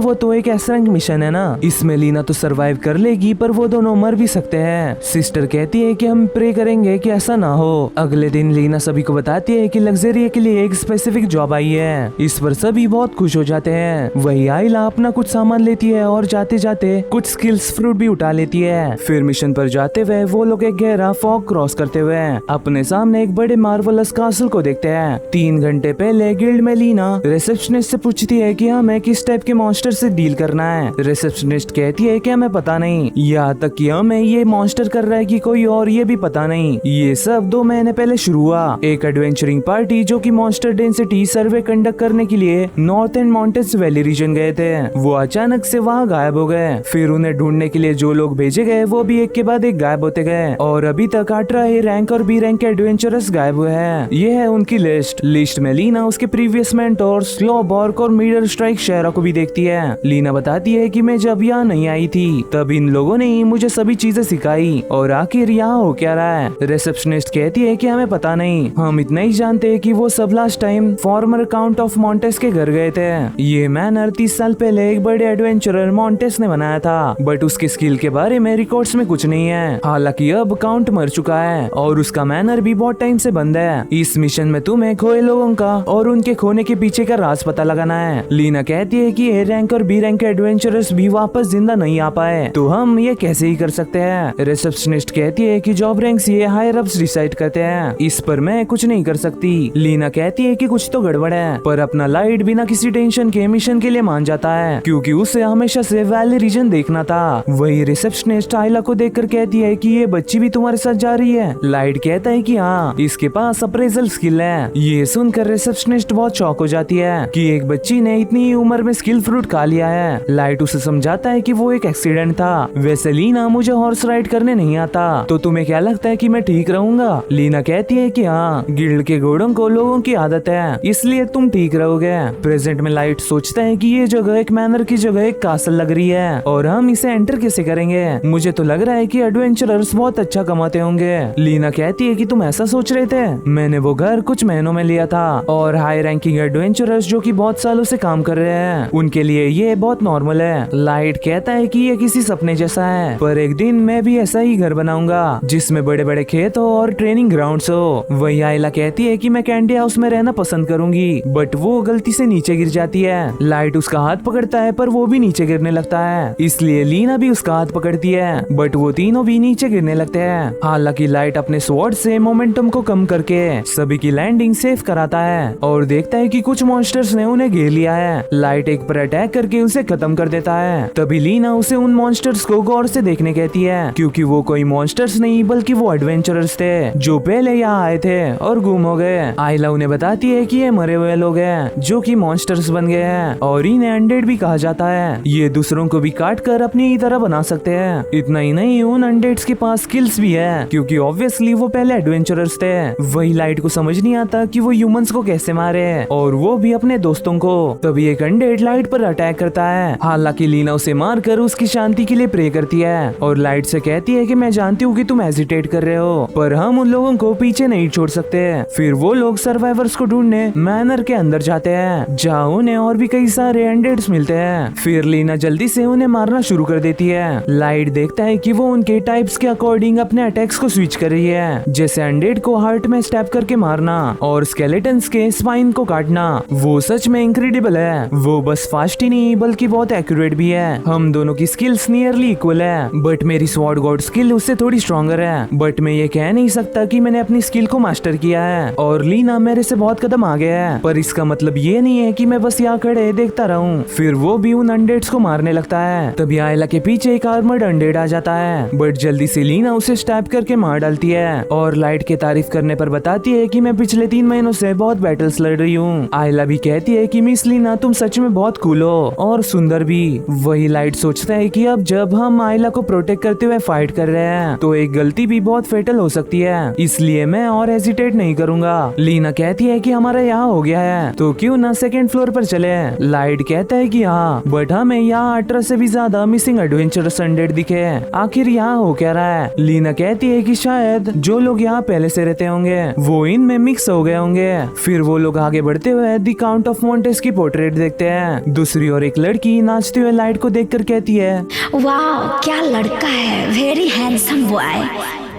S1: वो तो एक एस रैंक मिशन है ना, इसमें लीना तो सरवाइव कर लेगी पर वो दोनों मर भी सकते हैं। सिस्टर कहती है कि हम प्रे करेंगे कि ऐसा ना हो। अगले दिन लीना सभी को बताती है कि लग्जरिया के लिए एक स्पेसिफिक जॉब आई है। इस पर सभी बहुत खुश हो जाते हैं। वही आइला अपना कुछ सामान लेती है और जाते जाते कुछ स्किल्स फ्रूट भी उठा लेती है। फिर मिशन पर जाते हुए वो लोग एक गहरा फॉग क्रॉस करते हुए अपने सामने एक बड़े मार्वलस कासल को देखते हैं। 3 घंटे पहले गिल्ड में लीना रिसेप्शनिस्ट से पूछती है कि हमें किस टाइप के मॉन्स्टर से डील करना है। रिसेप्शनिस्ट कहती है कि हमें पता नहीं, यहाँ तक कि हमें ये मॉन्स्टर कर रहा है कि कोई और ये भी पता नहीं। ये सब 2 महीने पहले शुरू हुआ। एक एडवेंचरिंग पार्टी जो कि मॉन्स्टर डेंसिटी सर्वे कंडक्ट करने के लिए north end mountains valley region गए थे, वो अचानक से वहाँ गायब हो गए। फिर उन्हें ढूंढने के लिए जो लोग भेजे गए वो भी एक के बाद एक गायब होते गए और अभी तक 18 A रैंक और B रैंक के एडवेंचरर्स गायब हुए हैं। ये है उनकी लिस्ट में लीना उसके प्रीवियस मेंटोर्स स्लो बॉर्क और मीडल स्ट्राइक शेरा को भी देखती है। लीना बताती है कि मैं जब यहाँ नहीं आई थी तब इन लोगों ने मुझे सभी चीजें सिखाई और आखिर यहाँ हो क्या रहा है। रिसेप्शनिस्ट कहती है कि हमें पता नहीं, हम इतना ही जानते हैं कि वो सब last time farmer count of Montez के घर गए थे। ये मैनर 30 साल पहले एक बड़े एडवेंचरर मॉन्टेस ने बनाया था, बट उसके स्किल के बारे में रिकॉर्ड्स में कुछ नहीं है। हालांकि अब काउंट मर चुका है और उसका मैनर भी बहुत टाइम से बंद है। इस मिशन में तुम्हें खोए लोगों का और उनके खोने के पीछे का राज पता लगाना है। लीना कहती है कि A रैंक और B रैंक के एडवेंचरर्स भी वापस जिंदा नहीं आ पाए तो हम ये कैसे ही कर सकते हैं। रिसेप्शनिस्ट कहती है कि जॉब रैंक्स ये हायर अप्स डिसाइड करते हैं, इस पर मैं कुछ नहीं कर सकती। लीना कहती है कि कुछ तो गड़बड़ है, पर अपना लाइट बिना किसी टेंशन के मिशन के लिए मान जाता है क्योंकि उसे हमेशा से वैली रीजन देखना था। वही रिसेप्शनिस्ट आइला को देखकर कहती है कि ये बच्ची भी तुम्हारे साथ जा रही है। लाइट कहता है कि हाँ, इसके पास अप्रेजल स्किल है। ये सुनकर रिसेप्शनिस्ट बहुत शॉक हो जाती है कि एक बच्ची ने इतनी उम्र में स्किल फ्रूट खा लिया है। लाइट उसे समझाता है कि वो एक एक्सीडेंट था। वैसे लीना मुझे हॉर्स राइड करने नहीं आता, तो तुम्हें क्या लगता है कि मैं ठीक रहूंगा? लीना कहती है कि हाँ, गिल्ड के घोड़ों को लोगों की आदत है, इसलिए तुम ठीक रहोगे। प्रेजेंट में लाइट सोचता है कि ये जगह एक मैनर की जगह एक कासल लग रही है और हम इसे एंटर कैसे करेंगे? मुझे तो लग रहा है कि एडवेंचरर्स बहुत अच्छा कमाते होंगे। लीना कहती है कि तुम ऐसा सोच रहे थे? मैंने वो घर कुछ महीनों में लिया था और हाई रैंकिंग एडवेंचरर्स जो कि बहुत सालों से काम कर रहे हैं उनके लिए ये बहुत नॉर्मल है। लाइट कहता है कि ये किसी सपने जैसा है, पर एक दिन मैं भी ऐसा ही घर बनाऊंगा जिसमें बड़े बड़े खेत हो और ट्रेनिंग ग्राउंड्स हो। वही आइला कहती है कि मैं कैंडी हाउस में रहना पसंद करूंगी, बट वो गलती से नीचे गिर जाती है। लाइट उसका हाथ पकड़ता है पर वो भी नीचे गिरने लगता है, इसलिए लीना भी उसका हाथ पकड़ती है, बट वो तीनों भी नीचे गिरने लगते हैं। हालांकि लाइट अपने स्वॉर्ड से मोमेंटम को कम करके सभी की लैंडिंग सेफ कराता है और देखता है कि कुछ मॉन्स्टर्स ने उन्हें घेर लिया है। लाइट एक पर अटैक करके उसे खत्म कर देता है। तभी लीना उसे उन मॉन्स्टर्स को गौर से देखने कहती है क्योंकि वो कोई मॉन्स्टर्स नहीं बल्कि वो एडवेंचरर्स थे जो पहले यहाँ आए थे और गुम हो गए। आइला उन्हें बताती है कि ये मरे हुए लोग हैं जो कि मॉन्स्टर्स बन गए हैं और इन्हें अनडेड भी कहा जाता है। ये दूसरों को भी काट कर अपनी ही तरह बना सकते हैं। इतना ही नहीं, उन अनडेड्स के पास स्किल्स भी है क्योंकि ऑब्वियसली वो पहले एडवेंचरर्स थे। वही लाइट को समझ नहीं आता कि वो ह्यूमंस को कैसे मारे और वो भी अपने दोस्तों को। तभी एक अनडेड लाइट पर अटैक करता है। हालांकि लीना उसे मारकर उसकी शांति के लिए प्रे करती है और लाइट से कहती है कि मैं जानती हूँ कि तुम हेजिटेट कर रहे हो, पर हम उन लोगों को पीछे नहीं छोड़ सकते। फिर वो लोग सर्वाइवर्स को ढूंढने मैनर के अंदर जाते हैं जहाँ उन्हें और भी कई सारे अनडेड्स मिलते हैं। फिर लीना जल्दी से उन्हें मारना शुरू कर देती है। लाइट देखता है कि वो उनके टाइप्स के अकॉर्डिंग अपने अटैक्स को स्विच कर रही है, जैसे अनडेड को हार्ट में स्टैब करके मारना और स्केलेटन्स के स्पाइन को काटना। वो सच में इनक्रेडिबल है। वो बस फास्ट ही नहीं बल्कि बहुत एक्यूरेट भी है। हम दोनों की स्किल्स नियरली इक्वल है, बट मेरी स्वॉर्ड गॉड स्किल उससे थोड़ी स्ट्रॉन्गर है, बट मैं ये कह नहीं सकता कि मैंने अपनी स्किल को मास्टर किया है और लीना मेरे से बहुत कदम आगे है, पर इसका मतलब ये नहीं है कि मैं बस यहाँ खड़े देखता रहूं। फिर वो भी उन अनडेड्स को मारने लगता है। तभी आइला के पीछे एक आर्मर्ड अनडेड आ जाता है, बट जल्दी से लीना उसे स्टैब करके मार डालती है और लाइट के तारीफ करने पर बताती है कि मैं पिछले 3 महीनों से बहुत बैटल्स लड़ रही हूँ। आइला भी कहती है कि मिस लीना तुम सच में बहुत कूल हो और सुंदर भी। वही लाइट सोचता है कि अब जब हम आइला को प्रोटेक्ट करते हुए फाइट कर रहे हैं तो एक गलती भी बहुत फेटल हो सकती है, इसलिए मैं और हेजिटेट नहीं करूंगा। लीना कहती है कि हमारा यहाँ हो गया है तो क्यों ना सेकंड फ्लोर पर चले। लाइट कहता है कि हाँ, बट हमें यहाँ 18 से भी ज्यादा मिसिंग एडवेंचरस अनडेड दिखे। आखिर यहाँ हो क्या रहा है? लीना कहती है कि शायद जो लोग यहाँ पहले से रहते होंगे वो इनमें मिक्स हो गए होंगे है। फिर वो लोग आगे बढ़ते हुए द काउंट ऑफ मोंटेस की पोर्ट्रेट देखते हैं। दूसरी ओर एक लड़की नाचते हुए लाइट को देखकर कहती है,
S2: वाह क्या लड़का है, वेरी हैंडसम बॉय,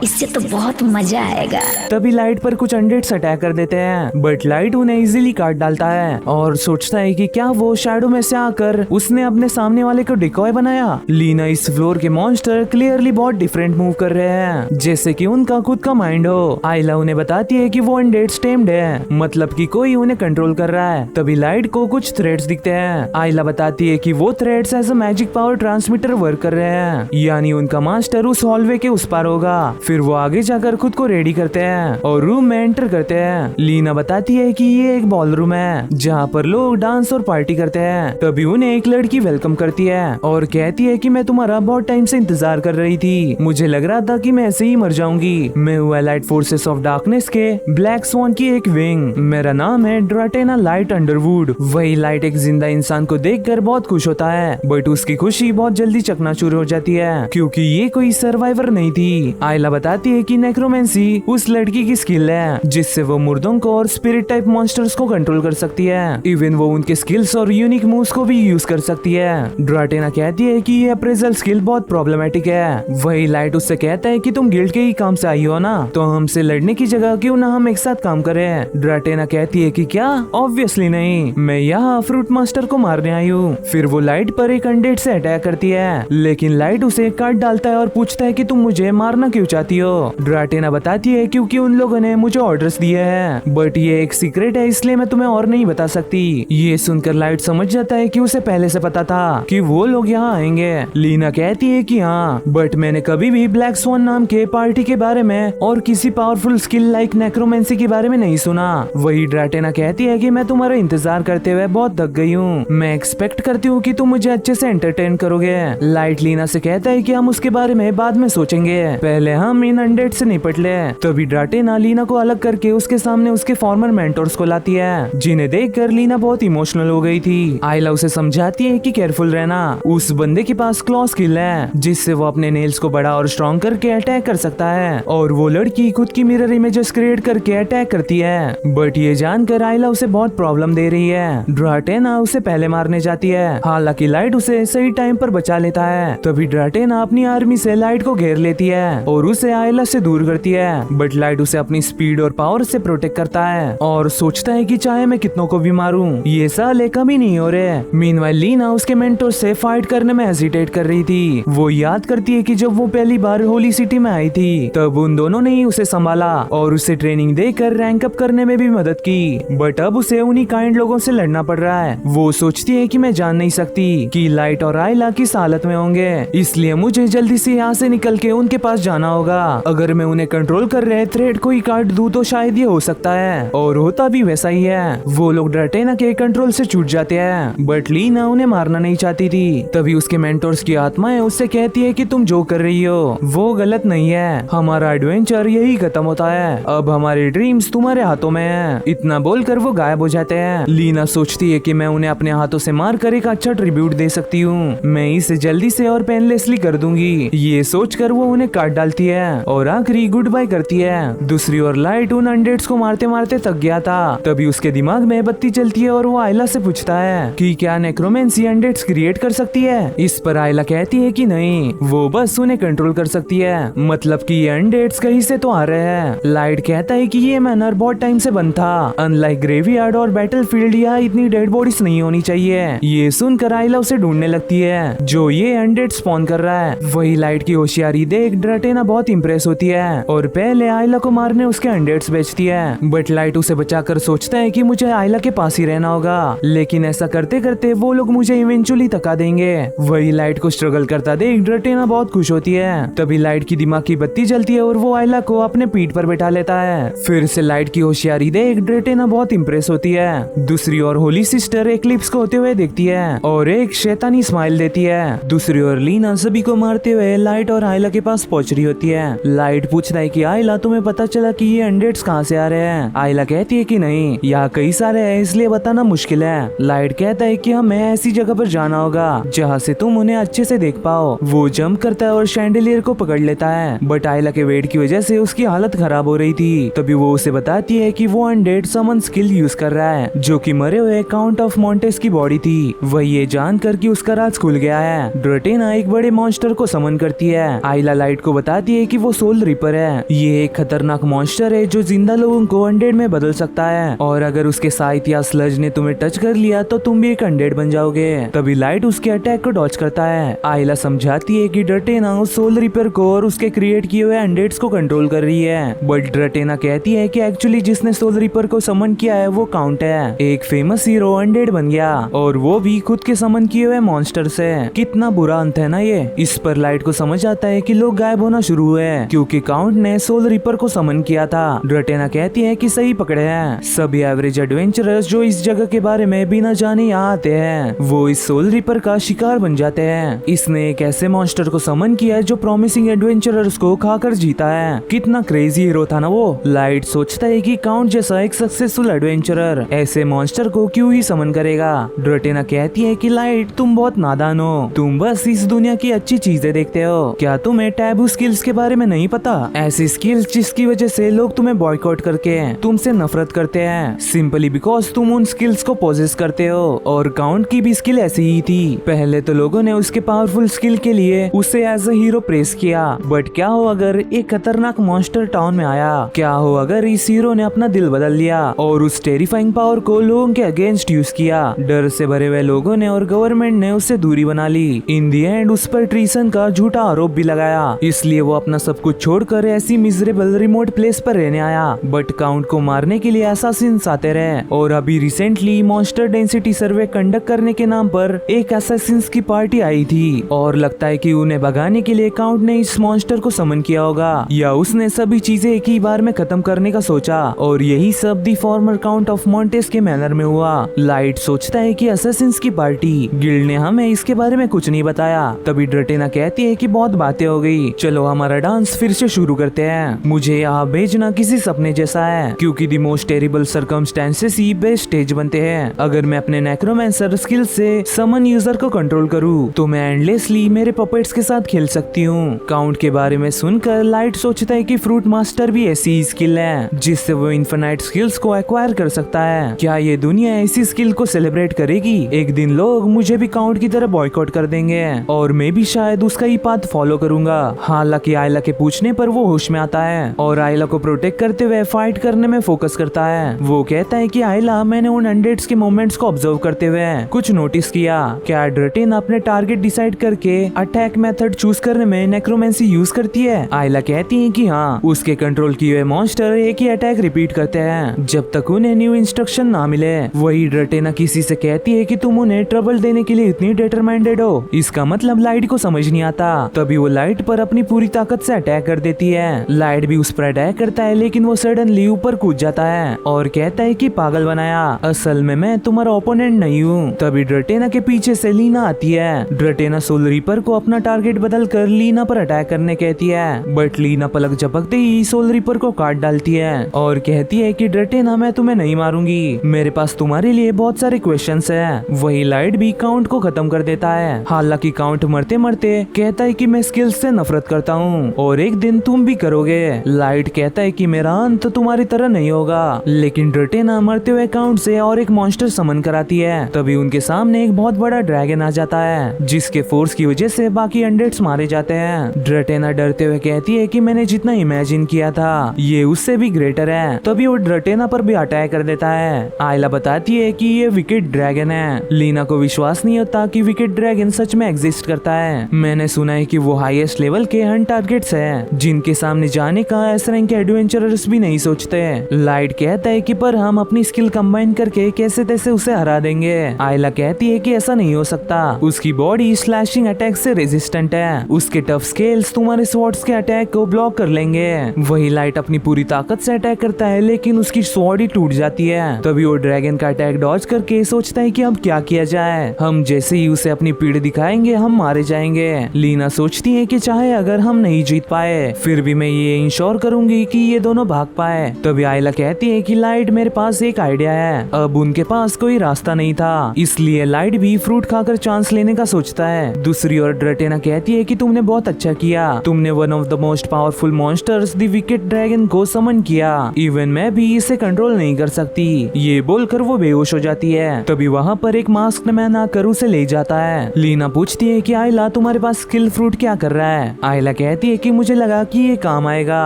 S2: इससे तो बहुत मजा आएगा।
S1: तभी लाइट पर कुछ अनडेट्स अटैक कर देते हैं, बट लाइट उन्हें इजीली काट डालता है और सोचता है कि क्या वो शैडो में से आकर उसने अपने सामने वाले को डिकॉय बनाया। लीना इस फ्लोर के मॉन्स्टर क्लियरली बहुत डिफरेंट मूव कर रहे हैं, जैसे कि उनका खुद का माइंड हो। आइला उन्हें बताती है कि वो अनडेट्स टेम्ड है, मतलब कि कोई उन्हें कंट्रोल कर रहा है। तभी लाइट को कुछ थ्रेड्स दिखते हैं। आइला बताती है कि वो threads as a magic power transmitter work कर रहे हैं, यानी उनका मास्टर उस हॉलवे के उस पार होगा। फिर वो आगे जाकर खुद को रेडी करते हैं और रूम में एंटर करते हैं। लीना बताती है कि ये एक बॉल रूम है जहाँ पर लोग डांस और पार्टी करते हैं। तभी उन्हें एक लड़की वेलकम करती है और कहती है कि मैं तुम्हारा बहुत टाइम से इंतजार कर रही थी, मुझे लग रहा था कि मैं ऐसे ही मर जाऊंगी। मैं हुआ लाइट फोर्सेस ऑफ डार्कनेस के ब्लैक स्वॉन की एक विंग, मेरा नाम है ड्राटेना लाइट अंडरवुड। वही लाइट एक जिंदा इंसान को देखकर बहुत खुश होता है, बट उसकी खुशी बहुत जल्दी चकनाचूर हो जाती है क्योंकि ये कोई सर्वाइवर नहीं थी। आइला बताती है कि नेक्रोमेंसी उस लड़की की स्किल है जिससे वो मुर्दों को और स्पिरिट टाइप मॉन्स्टर्स को कंट्रोल कर सकती है। इवन वो उनके स्किल्स और यूनिक मूव्स को भी यूज कर सकती है। ड्राटेना कहती है कि ये अप्रेजल स्किल बहुत प्रॉब्लमेटिक है। वही लाइट उससे कहता है कि तुम गिल्ड के ही काम से आई हो ना, तो हमसे लड़ने की जगह क्यों ना हम एक साथ काम करें। ड्राटेना कहती है कि क्या, ऑब्वियसली नहीं, मैं यहाँ फ्रूट मास्टर को मारने आई हूँ। फिर वो लाइट पर एक अनडेड से अटैक करती है, लेकिन लाइट उसे काट डालता है और पूछता है कि तुम मुझे मारना क्यों चाहती हो। ड्राटेना बताती है क्योंकि उन लोगों ने मुझे ऑर्डर्स दिए हैं, बट ये एक सीक्रेट है इसलिए मैं तुम्हें और नहीं बता सकती। ये सुनकर लाइट समझ जाता है कि उसे पहले से पता था कि वो लोग यहाँ आएंगे। लीना कहती है कि हाँ, बट मैंने कभी भी ब्लैक स्वॉन नाम के पार्टी के बारे में और किसी पावरफुल स्किल लाइक नेक्रोमेंसी के बारे में नहीं सुना। वही ड्राटेना कहती है कि मैं तुम्हारा इंतजार करते हुए बहुत थक गई हूँ, मैं एक्सपेक्ट करती हूँ कि तुम मुझे अच्छे से एंटरटेन करोगे। लाइट लीना से कहता है कि हम उसके बारे में बाद में सोचेंगे, पहले हम इन अनडेड से निपट ले। तभी ड्राटेना लीना को अलग करके उसके सामने उसके फॉर्मर मेंटोर्स को लाती है, जिन्हें देखकर लीना बहुत इमोशनल हो गई थी। आइला उसे समझाती है कि केयरफुल रहना, उस बंदे के पास क्लॉ स्किल है जिससे वो अपने नेल्स को बड़ा और स्ट्रॉन्ग करके अटैक कर सकता है, और वो लड़की खुद की मिरर इमेजेस क्रिएट करके अटैक करती है। बट ये जानकर आइला उसे बहुत प्रॉब्लम दे रही है। ड्राटेना उसे पहले मारने जाती है, हालांकि लाइट उसे सही टाइम पर बचा लेता है। तभी ड्राटेना अपनी आर्मी से लाइट को घेर लेती है और उसे आइला से दूर करती है, बट लाइट उसे अपनी स्पीड और पावर से प्रोटेक्ट करता है और सोचता है कि चाहे मैं कितनों को भी मारूं, ये साले कभी नहीं हो रहे। मीनवाइल लीना उसके मेंटोर से फाइट करने में हेजिटेट कर रही थी। वो याद करती है कि जब वो पहली बार होली सिटी में आई थी तब उन दोनों ने ही उसे संभाला और उसे ट्रेनिंग देकर रैंक अप करने में भी मदद की, बट अब उसे उन्हीं काइंड लोगों से लड़ना पड़ रहा है। वो सोचती है कि मैं जान नहीं सकती कि लाइट और आइला किस हालत में होंगे, इसलिए मुझे जल्दी से यहाँ से निकल के उनके पास जाना होगा। अगर मैं उन्हें कंट्रोल कर रहे थ्रेड को ही काट दूं तो शायद ये हो सकता है, और होता भी वैसा ही है। वो लोग ड्राटेना के कंट्रोल से छूट जाते हैं, बट लीना उन्हें मारना नहीं चाहती थी। तभी उसके मेंटोर्स की आत्माएं उससे कहती है कि तुम जो कर रही हो वो गलत नहीं है, हमारा एडवेंचर यही खत्म होता है, अब हमारे ड्रीम्स तुम्हारे हाथों में है। इतना बोलकर वो गायब हो जाते हैं। लीना सोचती है कि मैं उन्हें अपने हाथों से मार कर एक अच्छा ट्रिब्यूट दे सकती हूँ, मैं इसे जल्दी से और पेनलेसली कर दूंगी। ये सोचकर वो उन्हें काट डालती है और आखिरी गुड बाय करती है। दूसरी ओर लाइट उन अनडेड्स को मारते मारते थक गया था। तभी उसके दिमाग में बत्ती चलती है और वो आइला से पूछता है कि क्या नेक्रोमेंसी अनडेड्स क्रिएट कर सकती है। इस पर आइला कहती है कि नहीं, वो बस उन्हें कंट्रोल कर सकती है, मतलब कि ये अनडेड्स कहीं से तो आ रहे हैं। लाइट कहता है कि ये मैनर बहुत टाइम से बंद था, अनलाइक ग्रेवयार्ड और बैटलफील्ड यहाँ इतनी डेड बॉडीज नहीं होनी चाहिए। ये सुनकर आइला उसे ढूंढने लगती है जो ये अनडेड स्पॉन कर रहा है। वही लाइट की होशियारी देख ड्राटेना बहुत इंप्रेस होती है और पहले आइला को मारने उसके अनडेड्स बेचती है, बट लाइट उसे बचाकर सोचता है कि मुझे आइला के पास ही रहना होगा, लेकिन ऐसा करते करते वो लोग मुझे इवेंचुअली थका देंगे। वही लाइट को स्ट्रगल करता देख ड्राटेना बहुत खुश होती है। तभी लाइट की दिमाग की बत्ती जलती है और वो आइला को अपने पीठ पर बैठा लेता है। फिर से लाइट की होशियारी देख ड्राटेना बहुत इंप्रेस होती है। दूसरी ओर होली सिस्टर एक्लिप्स को होते हुए देखती है और एक शैतानी स्माइल देती है। दूसरी ओर लीना सभी को मारते हुए लाइट और आइला के पास पहुंच रही होती है। हैं। लाइट पूछता है कि आयला तुम्हें पता चला कि ये अनडेड्स कहाँ से आ रहे हैं? आयला कहती है कि नहीं, यहाँ कई सारे हैं इसलिए बताना मुश्किल है। लाइट कहता है कि हमें ऐसी जगह पर जाना होगा जहाँ से तुम उन्हें अच्छे से देख पाओ। वो जंप करता है और शैंडलियर को पकड़ लेता है, बट आयला के वेट की वजह से उसकी हालत खराब हो रही थी। तभी वो उसे बताती है कि वो अनडेड समन स्किल यूज कर रहा है जो कि मरे हुए काउंट ऑफ मॉन्टेस की बॉडी थी। वह ये जानकर कि उसका राज खुल गया है। ड्रेटेना एक बड़े मॉन्स्टर को समन करती है। आयला लाइट को बताती है कि वो सोल रिपर है। ये एक खतरनाक मॉन्स्टर है जो जिंदा लोगों को अनडेड में बदल सकता है, और अगर उसके साइथ या स्लज ने तुम्हें टच कर लिया तो तुम भी एक अनडेड बन जाओगे। तभी लाइट उसके अटैक को डॉज करता है। आयला समझाती है कि ड्रेटेना उस सोल रिपर को और उसके क्रिएट किए हुए अनडेड्स को कंट्रोल कर रही है, बट ड्रेटेना कहती है कि एक्चुअली जिसने सोल रिपर को समन किया है वो काउंट है, एक फेमस हीरो अनडेड बन गया, और वो भी खुद के समन किए हुए मॉन्स्टर से। कितना बुरा अंत है ना ये। इस पर लाइट को समझ आता है कि लोग गायब होना शुरू हुए क्योंकि काउंट ने सोल रिपर को समन किया था। ड्रेटेना कहती है कि सही पकड़े हैं, सभी एवरेज एडवेंचरर्स जो इस जगह के बारे में बिना जाने यहाँ आते हैं वो इस सोल रिपर का शिकार बन जाते हैं। इसने एक ऐसे मॉन्स्टर को समन किया है जो प्रॉमिसिंग एडवेंचरर्स को खाकर जीता है। कितना क्रेजी हीरो था ना वो। लाइट सोचता है कि काउंट जैसा एक सक्सेसफुल एडवेंचरर ऐसे मॉन्स्टर को क्यों ही समन करेगा। ड्रेटेना कहती है कि लाइट तुम बहुत नादान हो, तुम बस इस दुनिया की अच्छी चीजें देखते हो। क्या तुम्हें टैबू स्किल्स के बारे में नहीं पता? ऐसी स्किल्स जिसकी वजह से लोग तुम्हें बॉयकॉट करके तुमसे नफरत करते हैं सिंपली बिकॉज तुम उन स्किल्स को पोजेस करते हो। और काउंट की भी स्किल ऐसी ही थी। पहले तो लोगों ने उसके पावरफुल स्किल के लिए उसे एज अ हीरो प्रेस किया, बट क्या हो अगर एक खतरनाक मॉन्स्टर टाउन में आया? क्या हो अगर इस हीरो ने अपना दिल बदल लिया और उस टेरिफाइंग पावर को लोगों के अगेंस्ट यूज किया? डर से भरे हुए लोगों ने और गवर्नमेंट ने उससे दूरी बना ली। इन दी एंड उस पर ट्रीसन का झूठा आरोप भी लगाया, इसलिए वो अपना सब कुछ छोड़कर ऐसी मिजरेबल रिमोट प्लेस पर रहने आया। बट काउंट को मारने के लिए असैसिन्स आते रहे, और अभी recently monster density survey conduct करने के नाम पर एक असैसिन्स की पार्टी आई थी, और लगता है कि उन्हें भगाने के लिए काउंट ने इस मॉन्स्टर को समन किया होगा, या उसने सभी चीजें एक ही बार में खत्म करने का सोचा, और यही सब the former count of Montez के मैनर में हुआ। लाइट सोचता है कि असैसिन्स की पार्टी, गिल्ड ने हमें इसके बारे में कुछ नहीं बताया। तभी ड्रेटेना कहती है कि बहुत बातें हो गई, चलो हमारा डांस फिर से शुरू करते हैं। मुझे यहाँ भेजना किसी सपने जैसा है, क्योंकि the most terrible circumstances he best stage बनते हैं। अगर मैं अपने नेक्रोमैंसर स्किल से समन यूजर को कंट्रोल करूँ तो मैं एंडलेसली मेरे पपेट्स के साथ खेल सकती हूँ। काउंट के बारे में सुनकर लाइट सोचता है कि फ्रूट मास्टर भी ऐसी स्किल है जिससे वो इन्फिनाइट स्किल्स को एक्वायर कर सकता है। क्या ये दुनिया ऐसी स्किल को सेलिब्रेट करेगी? एक दिन लोग मुझे भी काउंट की तरह बॉयकॉट कर देंगे और मैं भी शायद उसका ही पाथ फॉलो करूंगा। हालांकि आयला के पूछने पर वो होश में आता है और आयला को प्रोटेक्ट करते हुए फाइट करने में फोकस करता है। वो कहता है कि आयला, मैंने उन अनडेड्स के मूवमेंट्स को ऑब्जर्व करते हुए कुछ नोटिस किया। क्या ड्रेटेना अपने टारगेट डिसाइड करके अटैक मेथड चूज करने में नेक्रोमेंसी यूज करती है? आयला कहती है कि हाँ, उसके कंट्रोल किए हुए मॉन्स्टर एक ही अटैक रिपीट करते हैं जब तक उन्हें न्यू इंस्ट्रक्शन ना मिले। वही ड्रेटेना किसी से कहती है कि तुम उन्हें ट्रबल देने के लिए इतनी डिटरमाइंडेड हो। इसका मतलब लाइट को समझ नहीं आता। तभी वो लाइट पर अपनी पूरी ताकत से अटैक कर देती है। लाइट भी उस पर अटैक करता है, लेकिन वो सडनली ऊपर कूद जाता है और कहता है कि पागल बनाया, असल में मैं तुम्हारा ओपोनेंट नहीं हूँ। तभी ड्रेटेना के पीछे से लीना आती है। ड्रेटेना सोल रिपर को अपना टारगेट बदल कर लीना पर अटैक करने कहती है, बट लीना पलक झपकते ही सोल रिपर को काट डालती है और कहती है कि ड्रेटेना, मैं तुम्हें नहीं मारूंगी, मेरे पास तुम्हारे लिए बहुत सारे क्वेश्चंस हैं। वही लाइट भी काउंट को खत्म कर देता है। हालांकि काउंट मरते मरते कहता है कि मैं स्किल्स से नफरत करता हूँ और एक दिन तुम भी करोगे। लाइट कहता है कि मेरा अंत तुम्हारी तरह नहीं होगा, लेकिन ड्रेटेना मरते हुए काउंट से और एक मॉन्स्टर समन कराती है। तभी उनके सामने एक बहुत बड़ा ड्रैगन आ जाता है जिसके फोर्स की वजह से बाकी अनडेड्स मारे जाते हैं। ड्रेटेना डरते हुए कहती है कि मैंने जितना इमेजिन किया था ये उससे भी ग्रेटर है। तभी वो ड्रेटेना पर भी अटैक कर देता है। आयला बताती है कि ये विकेट ड्रैगन है। लीना को विश्वास नहीं होता कि विकेट ड्रैगन सच में एग्जिस्ट करता है। मैंने सुना है कि वो हाईएस्ट लेवल के हंट टारगेट्स हैं जिनके सामने जाने का एस रैंक के एडवेंचरर्स भी नहीं सोचते। लाइट कहता है कि पर हम अपनी स्किल कंबाइन करके कैसे तैसे उसे हरा देंगे। आयला कहती है कि ऐसा नहीं हो सकता, उसकी बॉडी स्लैशिंग अटैक से रेजिस्टेंट है, उसके टफ स्केल्स तुम्हारे स्वॉर्ड्स के अटैक को ब्लॉक कर लेंगे। वही लाइट अपनी पूरी ताकत से अटैक करता है, लेकिन उसकी स्वॉर्ड ही टूट जाती है। तभी वो ड्रैगन का अटैक डॉज करके सोचता है कि अब क्या किया जाए, हम जैसे ही उसे अपनी पीठ दिखाएंगे हम मारे जाएंगे। लीना सोचती है कि चाहे अगर हम नहीं जीत पाए, फिर भी मैं ये इंश्योर करूंगी कि ये दोनों भाग पाए। तभी आयला कहती है कि लाइट मेरे पास एक आइडिया है। अब उनके पास कोई रास्ता नहीं था, इसलिए लाइट भी फ्रूट खाकर चांस लेने का सोचता है। दूसरी ओर ड्रेटेना कहती है कि तुमने बहुत अच्छा किया, तुमने one of the most powerful monsters the wicket dragon को समन किया, इवन मैं भी इसे कंट्रोल नहीं कर सकती। ये बोलकर वो बेहोश हो जाती है। तभी वहाँ पर एक मास्क्ड मैन आकर उसे ले जाता है। लीना पूछती है कि आयला तुम्हारे पास स्किल फ्रूट क्या कर रहा है। आयला कहती है कि मुझे लगा कि ये काम आएगा,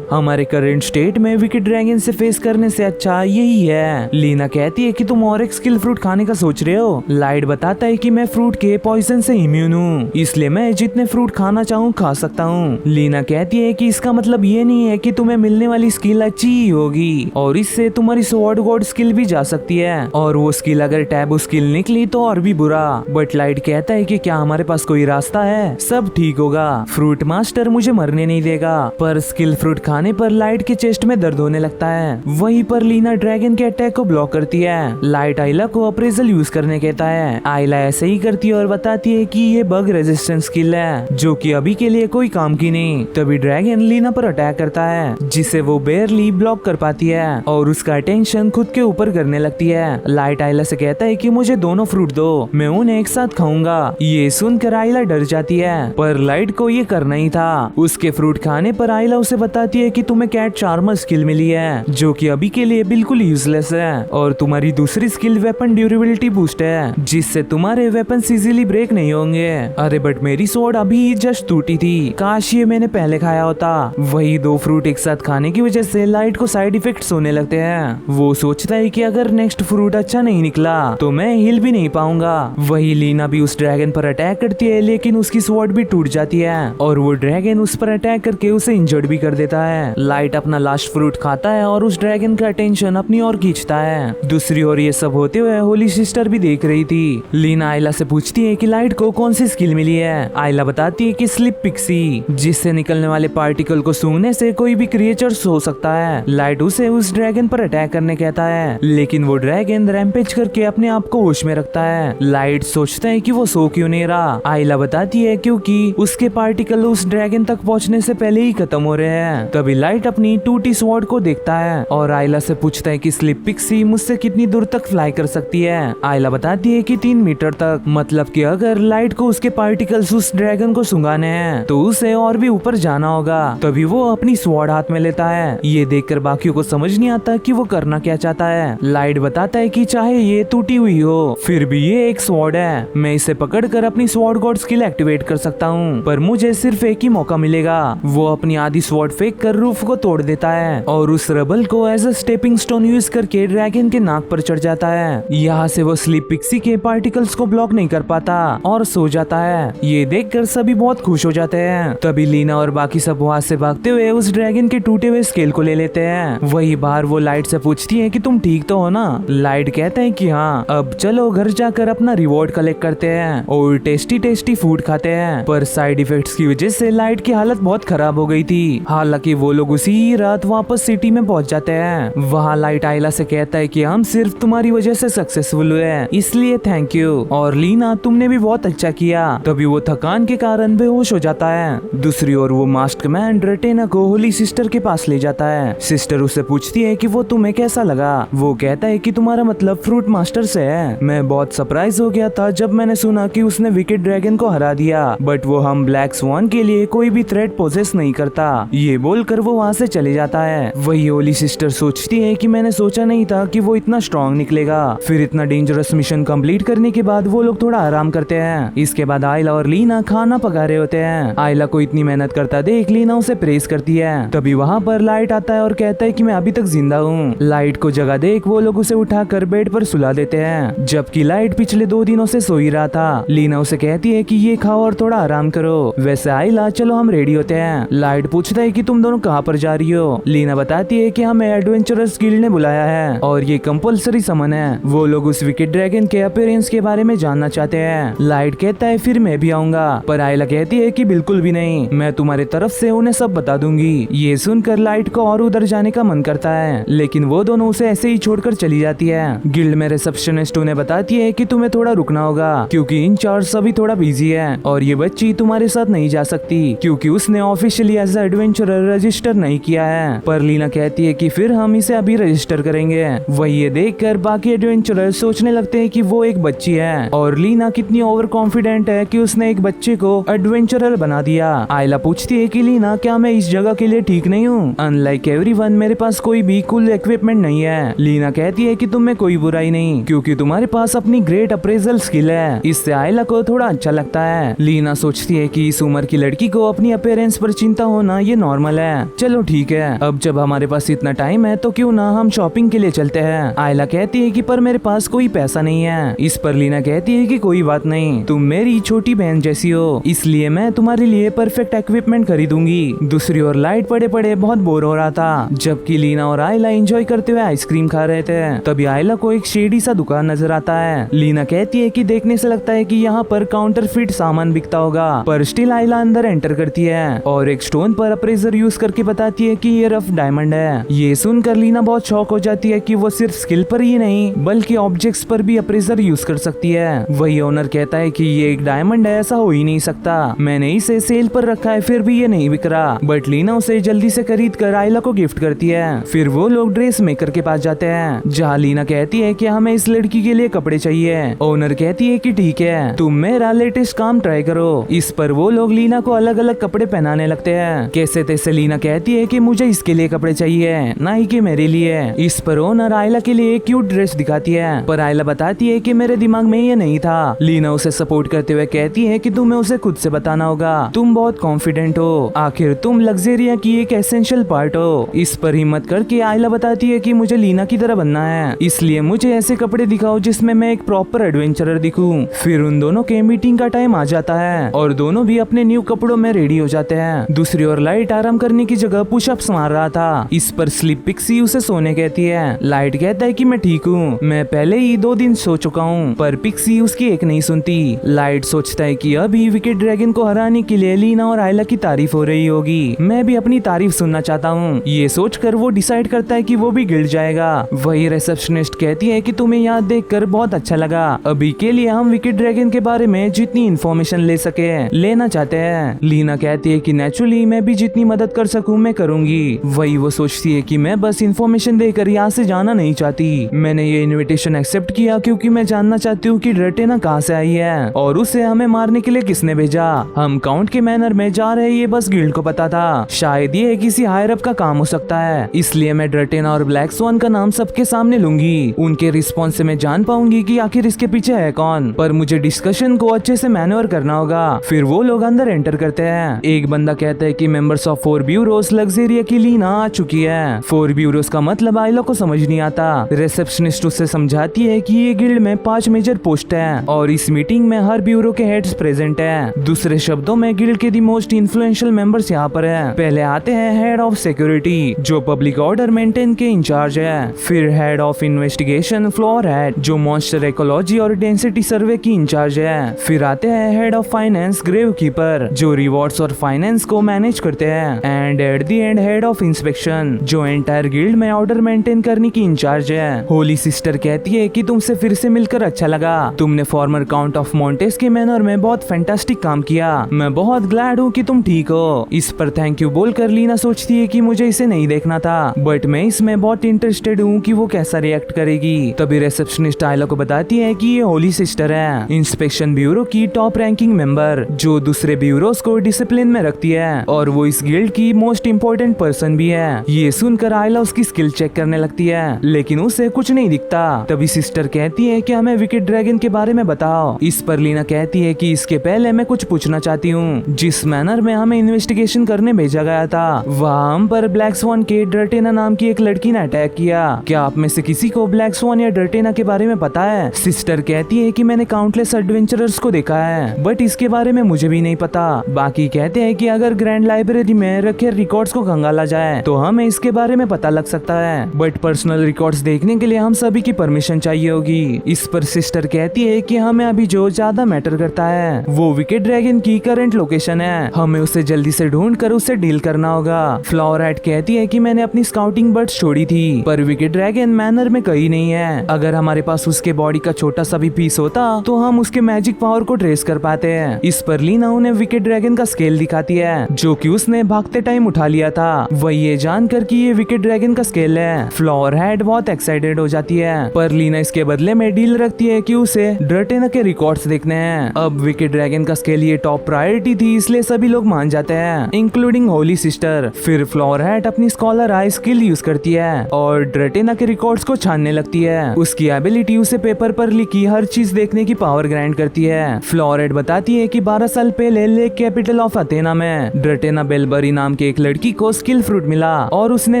S1: हमारे करंट स्टेट में विकेट ड्रैगन से फेस करने से अच्छा यही है। लीना कहती है कि तुम और एक स्किल फ्रूट खाने का सोच रहे हो। लाइट बताता है कि मैं फ्रूट के पॉइजन से इम्यून हूँ, इसलिए मैं जितने फ्रूट खाना चाहूँ खा सकता हूँ। लीना कहती है कि इसका मतलब ये नहीं है कि तुम्हें मिलने वाली स्किल अच्छी ही होगी और इससे तुम्हारी स्वॉर्ड गॉड स्किल भी जा सकती है, और वो स्किल अगर टैबू स्किल निकली तो और भी बुरा। बट लाइट कहता है कि क्या हमारे पास कोई रास्ता है, सब ठीक होगा, फ्रूट मास्टर मुझे मरने नहीं देगा। पर स्किल फ्रूट खाने पर लाइट के चेस्ट में दर्द होने लगता है। वहीं पर लीना ड्रैगन के अटैक को ब्लॉक करती है। लाइट आयला को अप्रेजल यूज करने कहता है। आयला ऐसे ही करती है और बताती है कि ये बग रेजिस्टेंस स्किल है जो कि अभी के लिए कोई काम की नहीं। तभी ड्रैगन लीना पर अटैक करता है जिसे वो बेयरली ब्लॉक कर पाती है और उसका अटेंशन खुद के ऊपर करने लगती है। लाइट आयला से कहता है कि मुझे दोनों फ्रूट दो, मैं उन्हें एक साथ खाऊंगा। ये सुनकर आयला डर जाती है, पर लाइट को ये करना ही था। उसके फ्रूट खाने पर आयला उसे बताती है कि तुम्हें कैट चार्मर स्किल मिली है जो कि अभी के लिए बिल्कुल यूजलेस है, और तुम्हारी दूसरी स्किल वेपन ड्यूरेबिलिटी बूस्ट है जिससे तुम्हारे वेपन इजीली ब्रेक नहीं होंगे। अरे बट मेरी स्वॉर्ड अभी जस्ट टूटी थी, काश ये मैंने पहले खाया होता। वही दो फ्रूट एक साथ खाने की वजह से लाइट को साइड इफेक्ट्स होने लगते हैं। वो सोचता है कि अगर नेक्स्ट फ्रूट अच्छा नहीं निकला तो मैं हिल भी नहीं पाऊंगा। वही लीना भी उस ड्रैगन पर अटैक करती है, लेकिन उसकी स्वॉर्ड भी टूट जाती है और वो ड्रैगन उस पर अटैक करके उसे इंजर्ड भी कर देता है। लाइट अपना लास्ट फ्रूट खाता है और उस ड्रैगन का अटेंशन अपनी ओर खींचता है। दूसरी ओर ये सब होते हुए होली सिस्टर भी देख रही थी। लीना आयला से पूछती है कि लाइट को कौन सी स्किल मिली है। आयला बताती है कि स्लिप पिक्सी, जिससे निकलने वाले पार्टिकल को सूंघने से कोई भी क्रिएचर सो सकता है। लाइट उसे उस ड्रैगन पर अटैक करने कहता है, लेकिन वो ड्रैगन रैम्पेज करके अपने आप को होश में रखता है। लाइट सोचता है कि वो सो क्यों नहीं रहा। आयला बताती है क्योंकि उसके पार्टिकल उस ड्रैगन तक पहुंचने से पहले ही खत्म हो रहे हैं। तभी लाइट अपनी टूटी स्वॉर्ड को देखता है और आयला से पूछता है कि स्लिप पिक्सी मुझसे कितनी दूर तक फ्लाई कर सकती है। आयला बताती है कि 3 मीटर तक, मतलब कि अगर लाइट को उसके पार्टिकल्स उस ड्रैगन को सुंघाने हैं तो उसे और भी ऊपर जाना होगा। तभी वो अपनी स्वॉर्ड हाथ में लेता है। ये देखकर बाकियों को समझ नहीं आता कि वो करना क्या चाहता है। लाइट बताता है कि चाहे ये टूटी हुई हो फिर भी ये एक स्वॉर्ड है, मैं इसे पकड़कर अपनी स्वॉर्ड गॉड स्किल एक्टिवेट कर सकता हूँ, पर मुझे सिर्फ एक ही मौका मिलेगा। वो अपनी आधी स्वॉर्ड फेंक कर रूफ को तोड़ देता है और उस रबल को as a stepping stone use करके ड्रैगन के नाक पर चढ़ जाता है। यहाँ से वो स्लीप पिक्सी के पार्टिकल्स को ब्लॉक नहीं कर पाता और सो जाता है। ये देखकर सभी बहुत खुश हो जाते हैं। तभी लीना और बाकी सब वहाँ से भागते हुए उस ड्रैगन के टूटे हुए स्केल को ले लेते हैं। वही बाहर वो लाइट से पूछती है कि तुम ठीक तो हो ना। लाइट कहते हैं कि हाँ, अब चलो घर जाकर अपना रिवॉर्ड कलेक्ट करते हैं और टेस्टी टेस्टी फूड खाते हैं। पर साइड इफेक्ट्स की वजह से लाइट की हालत बहुत खराब हो गई थी। हालांकि वो लोग उसी रात वापस सिटी में पहुंच जाते हैं। वहाँ लाइट आयला से कहता है कि हम सिर्फ तुम्हारी वजह से सक्सेसफुल हुए हैं, इसलिए थैंक यू, और लीना तुमने भी बहुत अच्छा किया। तभी वो थकान के कारण बेहोश हो जाता है। दूसरी ओर वो मास्क मैन ड्रेटेना को होली सिस्टर के पास ले जाता है। सिस्टर उससे पूछती है कि वो तुम्हें कैसा लगा। वो कहता है कि तुम्हारा मतलब फ्रूट मास्टर से है। मैं बहुत सरप्राइज हो गया था जब मैंने सुना कि उसने विकेट ड्रैगन को हरा दिया, बट वो हम ब्लैक स्वान के लिए कोई भी थ्रेट पोजेस नहीं करता। ये बोलकर वो वहाँ से चले जाता है। वही होली सिस्टर सोचती है कि मैंने सोचा नहीं था कि वो इतना स्ट्रॉन्ग निकलेगा। फिर इतना डेंजरस मिशन कंप्लीट करने के बाद वो लोग थोड़ा आराम करते हैं। इसके बाद आयला और लीना खाना पका रहे होते हैं। आयला को इतनी मेहनत करता देख लीना उसे प्रेज करती है। तभी वहाँ पर लाइट आता है और कहता है कि मैं अभी तक जिंदा हूँ। लाइट को जगह देख वो लोग उसे उठाकर बेड पर सुला देते हैं, जबकि लाइट पिछले 2 दिनों से सो ही रहा था। लीना उसे कहती है कि ये खाओ और थोड़ा आराम करो। वैसे आयला चलो हम रेडी होते हैं। लाइट पूछता है कि तुम दोनों कहाँ पर जा रही हो। लीना बताती है कि हमें एडवेंचरस गिल्ड ने बुलाया है और ये कंपलसरी समन है। वो लोग उस विकेट ड्रैगन के अपीयरेंस के बारे में जानना चाहते हैं। लाइट कहता है फिर मैं भी आऊंगा, पर आयला कहती है कि बिल्कुल भी नहीं, मैं तुम्हारी तरफ से उन्हें सब बता दूंगी। ये सुनकर लाइट को और उधर जाने का मन करता है, लेकिन वो दोनों उसे ऐसे ही छोड़कर चली जाती है। गिल्ड में रिसेप्शनिस्ट उन्हें बताती है कि तुम्हें थोड़ा रुकना होगा क्योंकि इंचार्ज सभी थोड़ा बिजी है और ये बच्ची तुम्हारे साथ नहीं जा सकती क्योंकि उसने ऑफिशियली एज एडवेंचरर रजिस्टर नहीं किया है। पर लीना कहती है कि फिर हम इसे अभी रजिस्टर करेंगे। वही ये देखकर बाकी एडवेंचरर सोचने लगते हैं कि वो एक बच्ची है और लीना कितनी ओवर कॉन्फिडेंट है कि उसने एक बच्चे को एडवेंचरर बना दिया। आयला पूछती है कि लीना क्या मैं इस जगह के लिए ठीक नहीं हूँ? अनलाइक एवरीवन मेरे पास कोई भी कूल इक्विपमेंट नहीं है। लीना कहती है कि तुम में कोई बुराई नहीं क्योंकि तुम्हारे पास अपनी ग्रेट अप्रेजल स्किल है। इससे आयला को थोड़ा अच्छा लगता है। लीना सोचती है कि इस उम्र की लड़की को अपनी अपीयरेंस पर चिंता होना ये नॉर्मल है। चलो ठीक है, अब जब हमारे पास इतना टाइम है तो क्यों ना हम शॉपिंग के लिए चलते हैं। आयला कहती है कि पर मेरे पास कोई पैसा नहीं है। इस पर लीना कहती है कि कोई बात नहीं, तुम मेरी छोटी बहन जैसी हो, इसलिए मैं तुम्हारे लिए परफेक्ट इक्विपमेंट खरीदूंगी। दूसरी ओर लाइट पड़े पड़े बहुत बोर हो रहा था, जबकि लीना और आयला एंजॉय करते हुए आइसक्रीम खा रहे थे। तभी आयला को एक शेडी सा दुकान नजर आता है। लीना कहती है कि देखने से लगता है कि यहाँ पर काउंटरफिट सामान बिकता होगा, पर स्टिल आयला अंदर एंटर करती है और एक स्टोन पर अप्रेजर यूज करके बताती है कि ये रफ डायमंड है। ये सुनकर लीना बहुत शॉक हो जाती है कि वो सिर्फ स्किल पर ही नहीं बल्कि ऑब्जेक्ट्स पर भी अप्रेजर यूज कर सकती है। वही ओनर कहता है कि ये एक डायमंड है, ऐसा हो ही नहीं सकता, मैंने इसे सेल पर रखा है फिर भी ये नहीं बिक रहा। बट लीना उसे जल्दी से खरीद कर आयला को गिफ्ट करती है। फिर वो लोग ड्रेस मेकर के पास जाते हैं जहाँ लीना कहती है कि हमें इस लड़की के लिए कपड़े चाहिए। ओनर कहती है कि ठीक है, तुम मेरा लेटेस्ट काम ट्राई करो। इस पर वो लोग लीना को अलग अलग कपड़े पहनाने लगते हैं। कैसे तैसे लीना कहती है कि मुझे इसके लिए कपड़े चाहिए, ना ही कि मेरे लिए। इस पर ओनर आयला के लिए एक क्यूट ड्रेस दिखाती है, पर आयला बताती है कि मेरे दिमाग में ये नहीं था। लीना उसे सपोर्ट करते हुए कहती है कि तुम्हें उसे खुद से बताना होगा, तुम बहुत कॉन्फिडेंट हो, आखिर तुम लग्जरिया की एक एसेंशियल पार्ट हो। इस पर हिम्मत करके आयला बताती है कि मुझे लीना की तरह बनना है, इसलिए मुझे ऐसे कपड़े दिखाओ जिसमें मैं एक प्रॉपर एडवेंचरर दिखूं। फिर उन दोनों के मीटिंग का टाइम आ जाता है और दोनों भी अपने न्यू कपड़ों में रेडी हो जाते हैं। दूसरी ओर लाइट आराम करने की जगह पुशअप्स मार रहा था। इस पर स्लीप पिक्सी उसे सोने कहती है। लाइट कहता है कि मैं ठीक हूँ, मैं पहले ही 2 दिन सो चुका हूँ, पर पिक्सी उसकी एक नहीं सुनती। लाइट सोचता है कि अभी विकेट ड्रैगन को हराने के लिए लीना और आयला की तारीफ हो रही होगी, मैं भी अपनी तारीफ सुनना चाहता हूँ। ये सोचकर वो डिसाइड करता है कि वो भी गिर जाएगा। वही रिसेप्शनिस्ट कहती है कि तुम्हें यहाँ देखकर बहुत अच्छा लगा, अभी के लिए हम विकेट ड्रैगन के बारे में जितनी इन्फॉर्मेशन ले सके लेना चाहते हैं। लीना कहती है कि नेचुरली मैं भी जितनी मदद कर सकूं मैं करूंगी। वही वो सोचती है कि मैं बस इन्फॉर्मेशन देकर यहाँ से जाना नहीं चाहती, मैंने ये इनविटेशन एक्सेप्ट किया क्योंकि मैं जानना चाहती हूँ कि ड्रेटेना कहाँ से आई है और उसे हमें मारने के लिए किसने भेजा। हम काउंट के मैनर में जा रहे ये बस गिल्ड को पता था, शायद ये किसी हायर अप का काम हो सकता है, इसलिए मैं ड्रेटेना और ब्लैक स्वान का नाम सबके सामने लूंगी। उनके रिस्पॉन्स से मैं जान पाऊंगी कि आखिर इसके पीछे है कौन, पर मुझे डिस्कशन को अच्छे से मैन्योर करना होगा। फिर वो लोग अंदर एंटर करते हैं। एक बंदा कहता है कि मेंबर्स ऑफ 4 ब्यूरोस लग्जरिया की लीना आ चुकी है। 4 ब्यूरोस का मतलब आयला को समझ नहीं आता। रिसेप्शनिस्ट उससे समझाती है कि ये गिल्ड में 5 मेजर पोस्ट है और इस मीटिंग में हर ब्यूरो के हेड्स प्रेजेंट है। दूसरे शब्दों में गिल्ड के दी मोस्ट इन्फ्लुएंशियल मेंबर्स यहाँ पर है। पहले आते हैं हेड ऑफ सिक्योरिटी जो पब्लिक ऑर्डर मेंटेन के इंचार्ज है। फिर head of investigation floor head जो मॉन्स्टर इकोलॉजी और डेंसिटी सर्वे की इंचार्ज है। फिर आते हैं head of finance grave keeper जो रिवॉर्ड्स और फाइनेंस को मैनेज करते हैं। And at the end head of inspection जो एंटायर गिल्ड में ऑर्डर मेंटेन करने की इंचार्ज है। होली सिस्टर कहती है कि तुमसे फिर से मिलकर अच्छा लगा, तुमने फॉर्मर काउंट ऑफ मॉन्टेस के मैनर में बहुत फैंटास्टिक काम किया, मैं बहुत ग्लैड हूँ कि तुम ठीक हो। इस पर थैंक यू बोलकर लीना सोचती है कि मुझे इसे नहीं देखना था, बट मैं इसमें बहुत इंटरेस्टेड हूँ कि वो कैसा रिएक्ट करेगी। तभी रिसेप्शनिस्ट आयला को बताती है कि ये होली सिस्टर है, इंस्पेक्शन ब्यूरो की टॉप रैंकिंग मेंबर जो दूसरे ब्यूरोस को डिसिप्लिन में रखती है और वो इस गिल्ड की मोस्ट इम्पोर्टेंट पर्सन भी है। ये सुनकर आयला उसकी स्किल चेक करने लगती है लेकिन उसे कुछ नहीं दिखता। तभी सिस्टर कहती है कि हमें विकेट ड्रैगन के बारे में बताओ। इस पर लीना कहती है कि इसके पहले मैं कुछ पूछना चाहती हूँ। जिस मैनर में हमें इन्वेस्टिगेशन करने भेजा गया था वहाँ हम पर ब्लैक स्वान के ड्रेटेना नाम की एक लड़की ने अटैक किया, क्या आप में से किसी को ब्लैक स्वान या ड्रेटेना के बारे में पता है? सिस्टर कहती है कि मैंने काउंटलेस एडवेंचरर्स को देखा है बट इसके बारे में मुझे भी नहीं पता। बाकी कहते हैं कि अगर ग्रैंड लाइब्रेरी में रखे रिकॉर्ड्स को खंगाला जाए तो हमें इसके बारे में पता लग सकता है, बट पर्सनल रिकॉर्ड्स देखने के लिए हम सभी की परमिशन चाहिए होगी। इस पर सिस्टर कहती है कि हमें अभी जो ज्यादा मैटर करता है वो विकेट ड्रैगन की करंट लोकेशन है, हमें उसे जल्दी से ढूंढ कर उससे डील करना होगा। फ्लावरहाट कहती है कि मैंने अपनी स्काउटिंग बर्ड्स छोड़ी थी पर विकेट ड्रैगन मैनर में कहीं नहीं है, अगर हमारे पास उसके बॉडी का छोटा सा भी पीस होता तो हम उसके मैजिक पावर को ट्रेस कर पाते हैं। इस पर लीना उन्हें विकेट ड्रैगन का स्केल दिखाती है जो कि उसने भागते टाइम उठा लिया था। वही ये जानकर कि ये विकेट ड्रैगन का स्केल है, फ्लावर हेड बहुत एक्साइटेड हो जाती है, पर लीना इसके बदले में डील रखती है कि उसे ड्रेटेना के रिकॉर्ड्स देखने हैं। अब विकेट ड्रैगन का स्केल ये टॉप प्रायोरिटी थी, इसलिए सभी लोग मान जाते हैं इंक्लूडिंग होली सिस्टर। फिर फ्लावर हेड अपनी स्कॉलर आई स्किल यूज करती है और ड्रेटेना के रिकॉर्ड्स को छानने लगती है। उसकी एबिलिटी उसे पेपर पर लिखी हर चीज देखने की पावर ग्रांट करती है। फ्लावर हेड बताती है कि 12 साल पहले लेक कैपिटल ऑफ अथेना में ड्रेटेना बेलबरी नाम के एक लड़की को स्किल फ्रूट मिला और उसने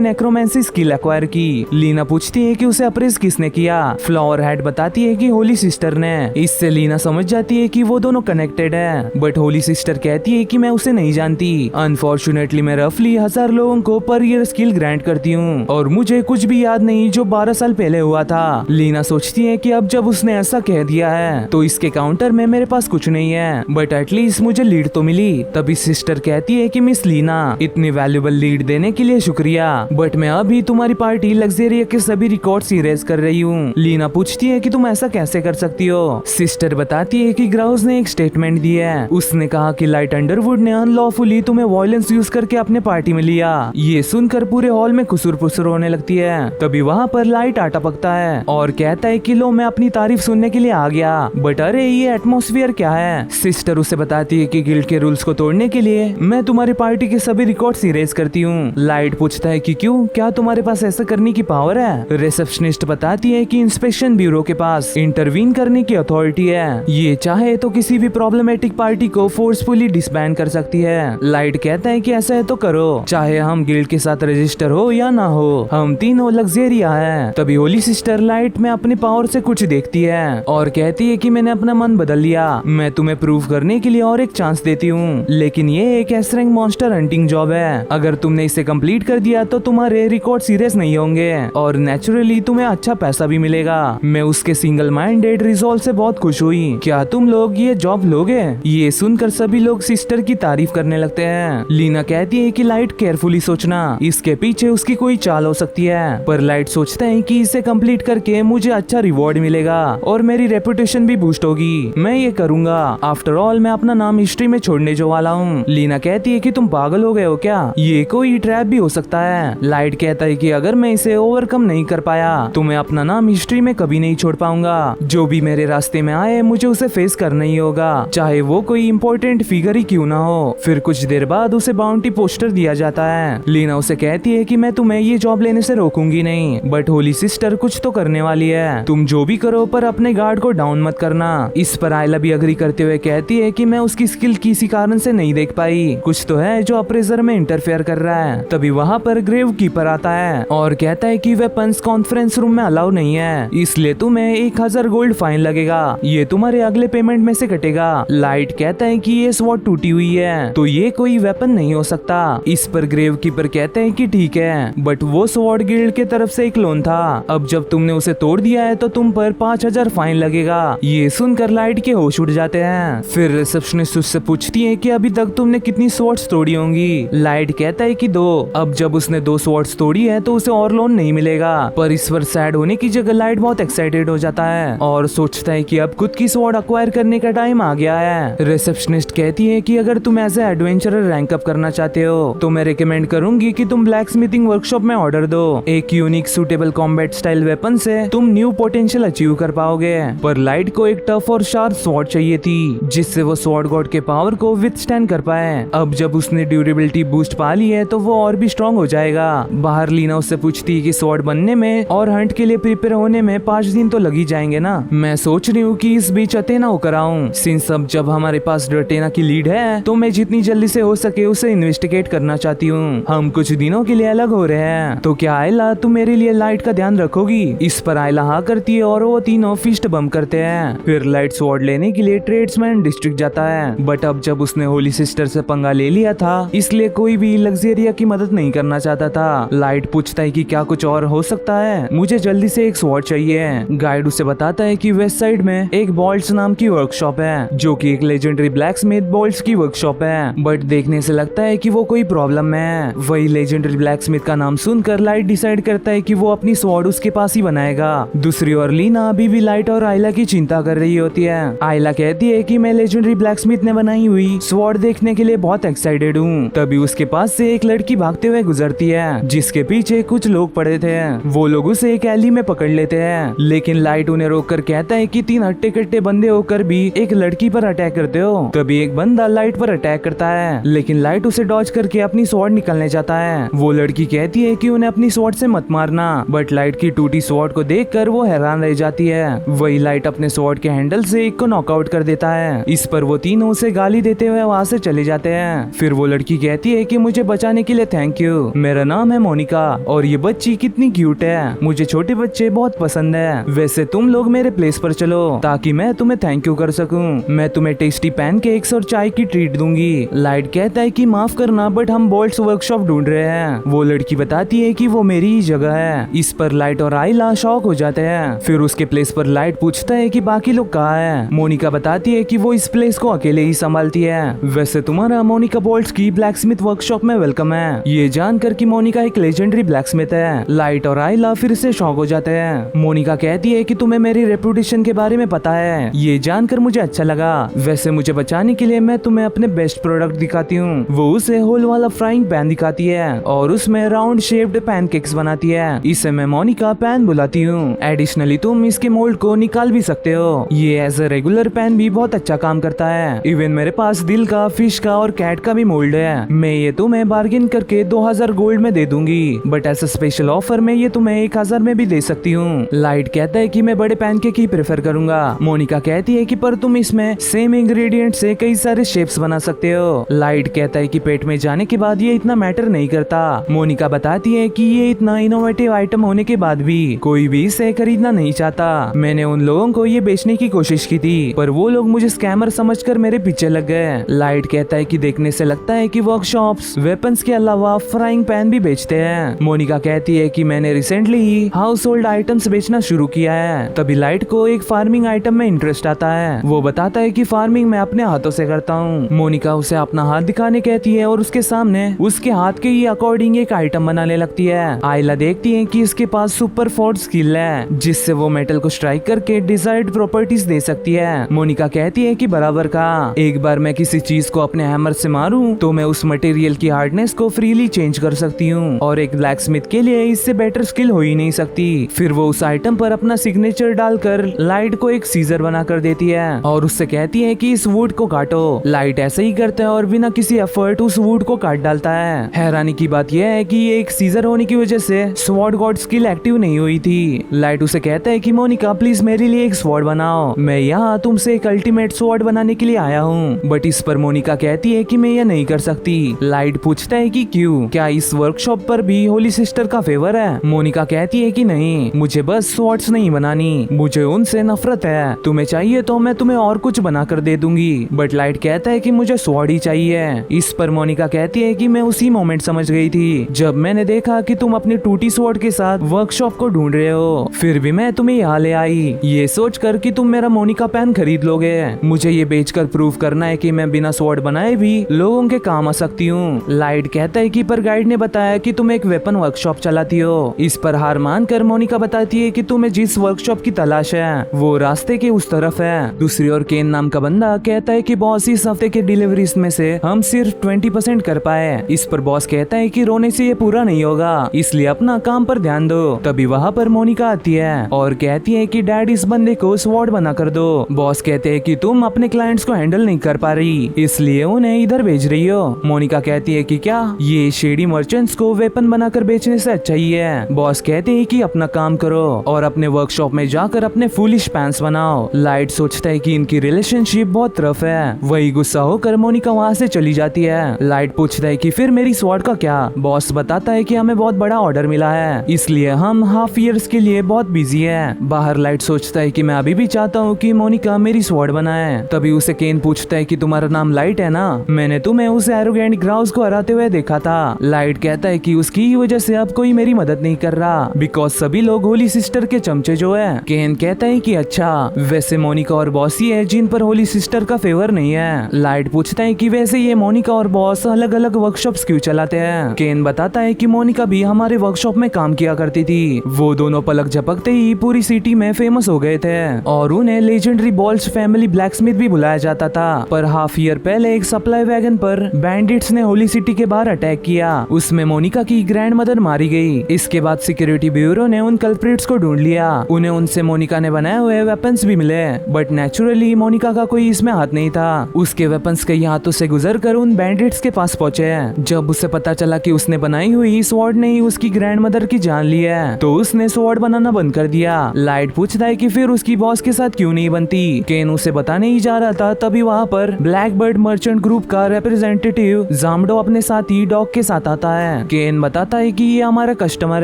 S1: नेक्रोमेंसी स्किल एक्वायर की। लीना पूछती है कि उसे अप्रेज किसने किया। फ्लावर हेड बताती है कि होली सिस्टर ने। इससे लीना समझ जाती है कि वो दोनों कनेक्टेड है, बट होली सिस्टर कहती है कि मैं उसे नहीं जानती। अनफॉर्चुनेटली मैं रफली 1000 लोगों को पर ईयर स्किल ग्रांट करती हूँ और मुझे कुछ भी याद नहीं जो 12 साल पहले हुआ था। लीना सोचती है कि अब जब उसने ऐसा कह दिया है तो इसके काउंटर में मेरे पास कुछ नहीं है, बट एटलीस्ट मुझे लीड तो मिली। तभी सिस्टर कहती है कि मिस लीना, इतनी वैल्यूएबल लीड देने के लिए शुक्रिया, बट मैं अभी तुम्हारी पार्टी लग्जेरिया के सभी रिकॉर्ड्स इरेज कर रही हूँ। लीना पूछती है कि तुम ऐसा कैसे कर सकती हो। सिस्टर बताती है कि ग्राउस ने एक स्टेटमेंट दी है, उसने कहा कि लाइट अंडरवुड ने अनलॉफुली तुम्हें वायलेंस यूज करके अपने पार्टी में लिया। ये सुनकर पूरे हॉल में खुसुर फुसुर होने लगती है। तभी वहाँ पर लाइट आटा पकता है और कहता है कि लो मैं अपनी तारीफ सुनने के लिए आ गया, बट अरे ये एटमॉस्फेयर क्या है। सिस्टर उसे बताती है कि गिल्ड के रूल्स को तोड़ने के लिए मैं तुम्हारी पार्टी के सभी रिकॉर्ड्स इरेज करती हूँ। लाइट पूछता है कि क्यों, क्या तुम्हारे पास ऐसा करने की पावर है। रिसेप्शनिस्ट बताती है कि इंस्पेक्शन ब्यूरो के पास इंटरवीन करने की अथॉरिटी है, ये चाहे तो किसी भी प्रॉब्लमेटिक पार्टी को फोर्सफुली डिसबैंड कर सकती है। लाइट कहता है कि ऐसा है तो करो, चाहे हम गिल्ड के साथ रजिस्टर हो या ना हो, हम तीनों लग्जेरिया हैं। तभी होली सिस्टर लाइट में अपनी पावर से कुछ देखती है और कहती है कि मैंने अपना मन बदल लिया, मैं तुम्हें प्रूव करने के लिए और एक चांस देती हूँ, लेकिन ये एक S rank monster hunting job है। अगर तुमने इसे कंप्लीट कर दिया तो तुम्हारे रिकॉर्ड सीरियस नहीं होंगे और नेचुरली तुम्हें अच्छा पैसा भी मिलेगा। मैं उसके सिंगल माइंडेड रिजॉल्व से बहुत खुश हुई, क्या तुम लोग ये जॉब लोगे। ये सुनकर सभी लोग सिस्टर की तारीफ करने लगते हैं। लीना कहती है कि लाइट केयरफुली सोचना, इसके पीछे उसकी कोई चाल हो सकती है, पर लाइट सोचता है कि इसे कंप्लीट करके मुझे अच्छा रिवॉर्ड मिलेगा और मेरी रेपुटेशन भी बूस्ट होगी, मैं ये करूंगा। आफ्टर ऑल मैं अपना नाम हिस्ट्री में छोड़ने जो वाला हूँ। लीना कहती है कि तुम पागल हो गए हो क्या, ये कोई ट्रैप भी हो सकता है। लाइट कहता है कि अगर मैं इसे ओवरकम नहीं कर पाया तो मैं अपना नाम हिस्ट्री में कभी नहीं छोड़ पाऊंगा। जो भी मेरे रास्ते में आए मुझे उसे फेस करना ही होगा, चाहे वो कोई इम्पोर्टेंट फिगर ही क्यों ना हो। फिर कुछ देर बाद उसे बाउंटी पोस्टर दिया जाता है। लीना उसे कहती है कि मैं तुम्हें ये जॉब लेने से रोकूंगी नहीं, बट होली सिस्टर कुछ तो करने वाली है, तुम जो भी करो पर अपने गार्ड को डाउन मत करना। इस पर आयला भी अग्री करते हुए कहती है कि मैं उसकी स्किल किसी कारण से नहीं देख पाई, कुछ तो है जो अप्रेजर में इंटरफेयर कर रहा है। तभी वहाँ पर ग्रेव कीपर आता है और कहता है कि वेपन्स कॉन्फ्रेंस रूम में अलाउ नहीं है, इसलिए तुम्हें 1000 गोल्ड फाइन लगेगा, ये तुम्हारे अगले पेमेंट में से कटेगा। लाइट कहता है कि ये स्वॉर्ड टूटी हुई है तो ये कोई वेपन नहीं हो सकता। इस पर ग्रेव कीपर कहते हैं कि ठीक है, बट वो स्वॉर्ड गिल्ड के तरफ से एक लोन था, अब जब तुमने उसे तोड़ दिया है तो तुम पर 5000 फाइन लगेगा। ये सुनकर लाइट के होश उड़ जाते हैं। फिर रिसेप्शनिस्ट उससे पूछती है कि अभी तक तुमने कितनी स्वॉर्ड्स तोड़ी होंगी। लाइट कहता है कि 2। अब जब उसने 2 स्वॉर्ड्स तोड़ी है तो उसे और लोन नहीं मिलेगा, पर इस पर सैड होने की जगह लाइट बहुत एक्साइटेड हो जाता है और सोचता है कि अब खुद की स्वॉर्ड अक्वायर करने का टाइम आ गया है। रिसेप्शनिस्ट कहती है कि अगर तुम as a adventurer rank up करना चाहते हो तो मैं रिकमेंड करूंगी कि तुम ब्लैक स्मिथिंग वर्कशॉप में ऑर्डर दो, एक unique suitable combat style weapon से तुम न्यू पोटेंशियल अचीव कर पाओगे। पर लाइट को एक टफ और शार्प स्वॉर्ड चाहिए थी जिससे वो स्वॉर्ड गॉड के पावर को विथस्टैंड कर पाए। अब जब उसने ड्यूरेबिलिटी बूस्ट पा ली है तो वो और भी स्ट्रॉन्ग हो जाएगा। बाहर लीना उससे पूछती है कि स्वॉर्ड बनने में और हंट के लिए प्रिपेयर होने में 5 दिन तो लग ही जाएंगे ना। मैं सोच रही हूँ कि इस बीच अथेना होकर आऊं, सिंस अब जब हमारे पास ड्रेटेना की लीड है तो मैं जितनी जल्दी से हो सके उसे इन्वेस्टिगेट करना चाहती हूँ। हम कुछ दिनों के लिए अलग हो रहे हैं तो क्या आयला तुम मेरे लिए लाइट का ध्यान रखोगी। इस पर आयला हाँ करती है और वो तीनों फिस्ट बम करते हैं। फिर लाइट स्वॉर्ड लेने के लिए ट्रेड्समैन डिस्ट्रिक्ट जाता है, बट अब जब उसने होली सिस्टर से पंगा ले लिया था इसलिए कोई भी लग्जेरिया की मदद नहीं करना चाहता था। लाइट पूछता है कि क्या कुछ और हो सकता है, मुझे जल्दी से एक स्वॉर्ड चाहिए। गाइड उसे बताता है कि वेस्ट साइड में एक बॉल्ट्स नाम की वर्कशॉप है जो कि एक लेजेंडरी ब्लैक स्मिथ बॉल्ट्स की वर्कशॉप है, बट देखने से लगता है कि वो कोई प्रॉब्लम में है। वही लेजेंडरी ब्लैक स्मिथ का नाम सुनकर लाइट डिसाइड करता है कि वो अपनी स्वॉर्ड उसके पास ही बनाएगा। दूसरी ओर लीना अभी भी लाइट और आयला की चिंता कर रही होती है। आयला कहती है कि मैं लेजेंडरी ब्लैक स्मिथ ने बनाई हुई स्वॉर्ड देखने के लिए बहुत एक्साइटेड हूँ। तभी उसके पास से एक लड़की भागते हुए गुजरती है जिसके पीछे कुछ लोग पड़े थे। वो लोग उसे एक एली में पकड़ लेते हैं, लेकिन लाइट उन्हें रोककर कहता है कि 3 हट्टे कट्टे बंदे होकर भी एक लड़की पर अटैक करते हो। तभी एक बंदा लाइट पर अटैक करता है, लेकिन लाइट उसे डॉज करके अपनी स्वॉर्ड निकालने जाता है। वो लड़की कहती है कि उन्हें अपनी स्वॉर्ड से मत मारना, बट लाइट की टूटी स्वॉर्ड को देखकर वो हैरान रह जाती है। वही लाइट अपने स्वॉर्ड के हैंडल से एक को नॉकआउट कर देता है। इस पर वो तीनों उसे गाली देते हुए वहाँ से चले जाते हैं। फिर वो लड़की कहती है कि मुझे बचाने के लिए थैंक यू, मेरा नाम है मोनिका और ये बच्ची कितनी क्यूट है, मुझे छोटे बच्चे बहुत पसंद है। वैसे तुम लोग मेरे प्लेस पर चलो ताकि मैं तुम्हें थैंक यू कर सकूं। मैं तुम्हें टेस्टी पैनकेक्स और चाय की ट्रीट दूंगी। लाइट कहता है कि माफ करना बट हम बोल्ट्स वर्कशॉप ढूंढ रहे हैं। वो लड़की बताती है कि वो मेरी ही जगह है। इस पर लाइट और आइला शॉक हो जाते हैं। फिर उसके प्लेस पर लाइट पूछता है कि बाकी लोग कहाँ हैं। मोनिका बताती है कि वो इस प्लेस को अकेले ही संभालती है। वैसे तुम्हारा मोनिका बोल्ट्स की ब्लैक स्मिथ वर्कशॉप में वेलकम है। ये जानकर कि मोनिका एक लेजेंडरी ब्लैक स्मिथ है, लाइट और आइला फिर से शॉक हो जाते हैं। मोनिका कहती है कि तुम्हें मेरी रेपुटेशन के बारे में पता है, ये जानकर मुझे अच्छा लगा। वैसे मुझे बचाने के लिए मैं तुम्हें अपने बेस्ट प्रोडक्ट दिखाती हूँ। वो उसे होल वाला फ्राइंग पैन दिखाती है और उसमें राउंड शेप्ड पैनकेक्स बनाती है। इसे मैं मोनिका पैन बुलाती हूँ। एडिशनली तुम इसके मोल्ड को निकाल भी सकते हो। ये एज ए रेगुलर पैन भी बहुत अच्छा काम करता है। इवन मेरे पास दिल का, फिश का और कैट का भी मोल्ड है। मैं ये तुम्हें बार्गेन करके 2000 गोल्ड में दे दूंगी, बट ऐसा स्पेशल ऑफर में ये तुम्हें 1000 में भी दे सकती हूँ। लाइट कहता है कि मैं बड़े पैनकेक ही प्रेफर करूंगा। मोनिका कहती है कि पर तुम इसमें सेम इंग्रेडिएंट से कई सारे शेप्स बना सकते हो। लाइट कहता है कि पेट में जाने के बाद ये इतना मैटर नहीं करता। मोनिका बताती है कि ये इतना इनोवेटिव आइटम होने के बाद भी कोई भी इसे खरीदना नहीं चाहता। मैंने उन लोगों को ये बेचने की कोशिश की थी, पर वो लोग मुझे स्कैमर समझकर मेरे पीछे लग गए। लाइट कहता है कि देखने से लगता है कि वर्कशॉप्स वेपन्स के अलावा फ्राइंग पैन भी बेचते हैं। मोनिका कहती है कि मैंने रिसेंटली ही हाउस होल्ड आइटम्स बेचना शुरू किया है। तभी लाइट को एक फार्मिंग आइटम में इंटरेस्ट आता है। वो बताता है कि फार्मिंग मैं अपने हाथों से करता हूँ। मोनिका उसे अपना हाथ दिखाने कहती है और उसके सामने उसके हाथ के ही अकॉर्डिंग एक आइटम बनाने लगती है। आइला देखती है कि इसके पास सुपर फोर्स स्किल है जिससे वो मेटल को स्ट्राइक करके डिजायर्ड प्रॉपर्टीज दे सकती है। मोनिका कहती है कि बराबर का, एक बार मैं किसी चीज को अपने हैमर से मारूं तो मैं उस मटेरियल की हार्डनेस को फ्रीली चेंज कर सकती हूँ और एक ब्लैक स्मिथ के लिए इससे बेटर स्किल हो ही नहीं सकती। फिर वो उस आइटम पर अपना सिग्नेचर डालकर लाइट को एक सीजर बना कर देती है और उससे कहती है कि इस वुड को काटो। लाइट ऐसे ही करता है और बिना किसी एफर्ट उस वुड को काट डालता है। हैरानी की बात यह है कि ये एक सीजर होने की वजह से स्वॉर्ड गॉड स्किल एक्टिव नहीं हुई थी। लाइट उसे कहता है कि मोनिका प्लीज मेरे लिए एक स्वॉर्ड बनाओ, मैं यहाँ तुमसे एक अल्टीमेट स्वॉर्ड बनाने के लिए आया हूँ। बट इस पर मोनिका कहती है कि मैं यह नहीं कर सकती। लाइट पूछता है कि क्यों, क्या इस वर्कशॉप पर भी होली सिस्टर का फेवर है? मोनिका कहती है कि नहीं, मुझे बस स्वॉर्ड्स नहीं बनानी, मुझे उनसे नफरत है। तुम्हें चाहिए तो मैं तुम्हें और कुछ बना कर दे दूंगी। बट लाइट कहता है कि मुझे स्वॉर्ड ही चाहिए। इस पर मोनिका कहती है कि मैं उसी मोमेंट समझ गई थी जब मैंने देखा कि तुम अपनी टूटी स्वॉर्ड के साथ वर्कशॉप को ढूंढ रहे हो, फिर भी मैं तुम्हें यहाँ ले आई ये सोच कर कि तुम मेरा मोनिका पैन खरीद लोगे। मुझे ये बेचकर प्रूव करना है कि मैं बिना स्वॉर्ड बनाए भी लोगों के काम आ सकती हूँ। लाइट कहता है कि पर गाइड ने बताया कि तुम एक वेपन वर्कशॉप चलाती हो। इस पर हार मानकर मोनिका बताती है कि तुम्हें जिस वर्कशॉप की तलाश है वो रास्ते के उस तरफ है। दूसरी ओर केन नाम का बंदा कहता है कि बॉस इस हफ्ते के डिलीवरीज में से हम सिर्फ 20% कर पाए। इस पर बॉस कहता है कि रोने से ये पूरा नहीं होगा, इसलिए अपना काम पर ध्यान दो। तभी वहाँ पर मोनिका आती है और कहती है कि डैड इस बंदे को स्वॉर्ड बना कर दो। बॉस कहते हैं कि तुम अपने क्लाइंट्स को हैंडल नहीं कर पा रही, इसलिए उन्हें इधर भेज रही हो। मोनिका कहती है कि क्या ये शेडी मर्चेंट्स को वेपन बनाकर बेचने से अच्छा ही है। बॉस कहते हैं कि अपना काम करो और अपने वर्कशॉप में जाकर अपने फूलिश पैंट्स बनाओ। लाइट सोचता है कि इनकी रिलेशनशिप बहुत रफ है। वही गुस्सा होकर मोनिका वहाँ से चली जाती है। लाइट पूछता है कि फिर मेरी स्वॉर्ड का क्या? बॉस बताता है कि हमें बहुत बड़ा ऑर्डर मिला है, इसलिए हम हाफ ईयर्स के लिए बहुत बिजी है। बाहर लाइट सोचता है कि मैं अभी भी चाहता हूँ कि मोनिका मेरी स्वॉर्ड बनाए। तभी उसे केन पूछता है कि तुम्हारा नाम लाइट है ना? मैंने तुम्हें उस एरोगेंट ग्राउस को हराते हुए देखा था। लाइट कहता है कि उसकी वजह से अब कोई मेरी मदद नहीं कर रहा, बिकॉज सभी लोग होली सिस्टर के चमचे जो है। केन कहता है कि अच्छा, वैसे मोनिका और बॉस ही है जिन पर होली सिस्टर का फेवर नहीं है। लाइट पूछता है कि वैसे ये मोनिका और बॉस अलग अलग वर्कशॉप्स क्यों चलाते हैं? केन बताता है कि मोनिका भी हमारे वर्कशॉप में काम किया करती थी। वो दोनों पलक झपकते ही पूरी सिटी में फेमस हो गए थे और उन्हें लेजेंडरी बॉल्स फैमिली ब्लैकस्मिथ भी बुलाया जाता था। पर हाफ ईयर पहले पहले एक सप्लाई वैगन पर बैंडिट्स ने होली सिटी के बाहर अटैक किया। उसमें मोनिका की ग्रैंड मदर मारी गई। इसके बाद सिक्योरिटी ब्यूरो ने उन कल्प्रिट्स को ढूंढ लिया। उन्हें उनसे मोनिका ने बनाए हुए वेपन्स भी मिले, बट नेचुरली मोनिका का कोई इसमें हाथ नहीं था। उसके वेपन्स कई हाथों से गुजर कर उन बैंडिट्स के पास पहुंचे। जब उसे पता चला कि उसने बनाई हुई स्वॉर्ड ने ही उसकी ग्रैंड मदर की जान ली है, तो उसने स्वॉर्ड बनाना बंद कर दिया। लाइट पूछता है कि फिर उसकी बॉस के साथ क्यों नहीं बनती। केन उसे बताने ही जा रहा था, तभी वहाँ पर ब्लैक बर्ड मर्चेंट ग्रुप का रिप्रेजेंटेटिव जामडो अपने साथ ही डॉग के साथ आता है। केन बताता है कि ये हमारा कस्टमर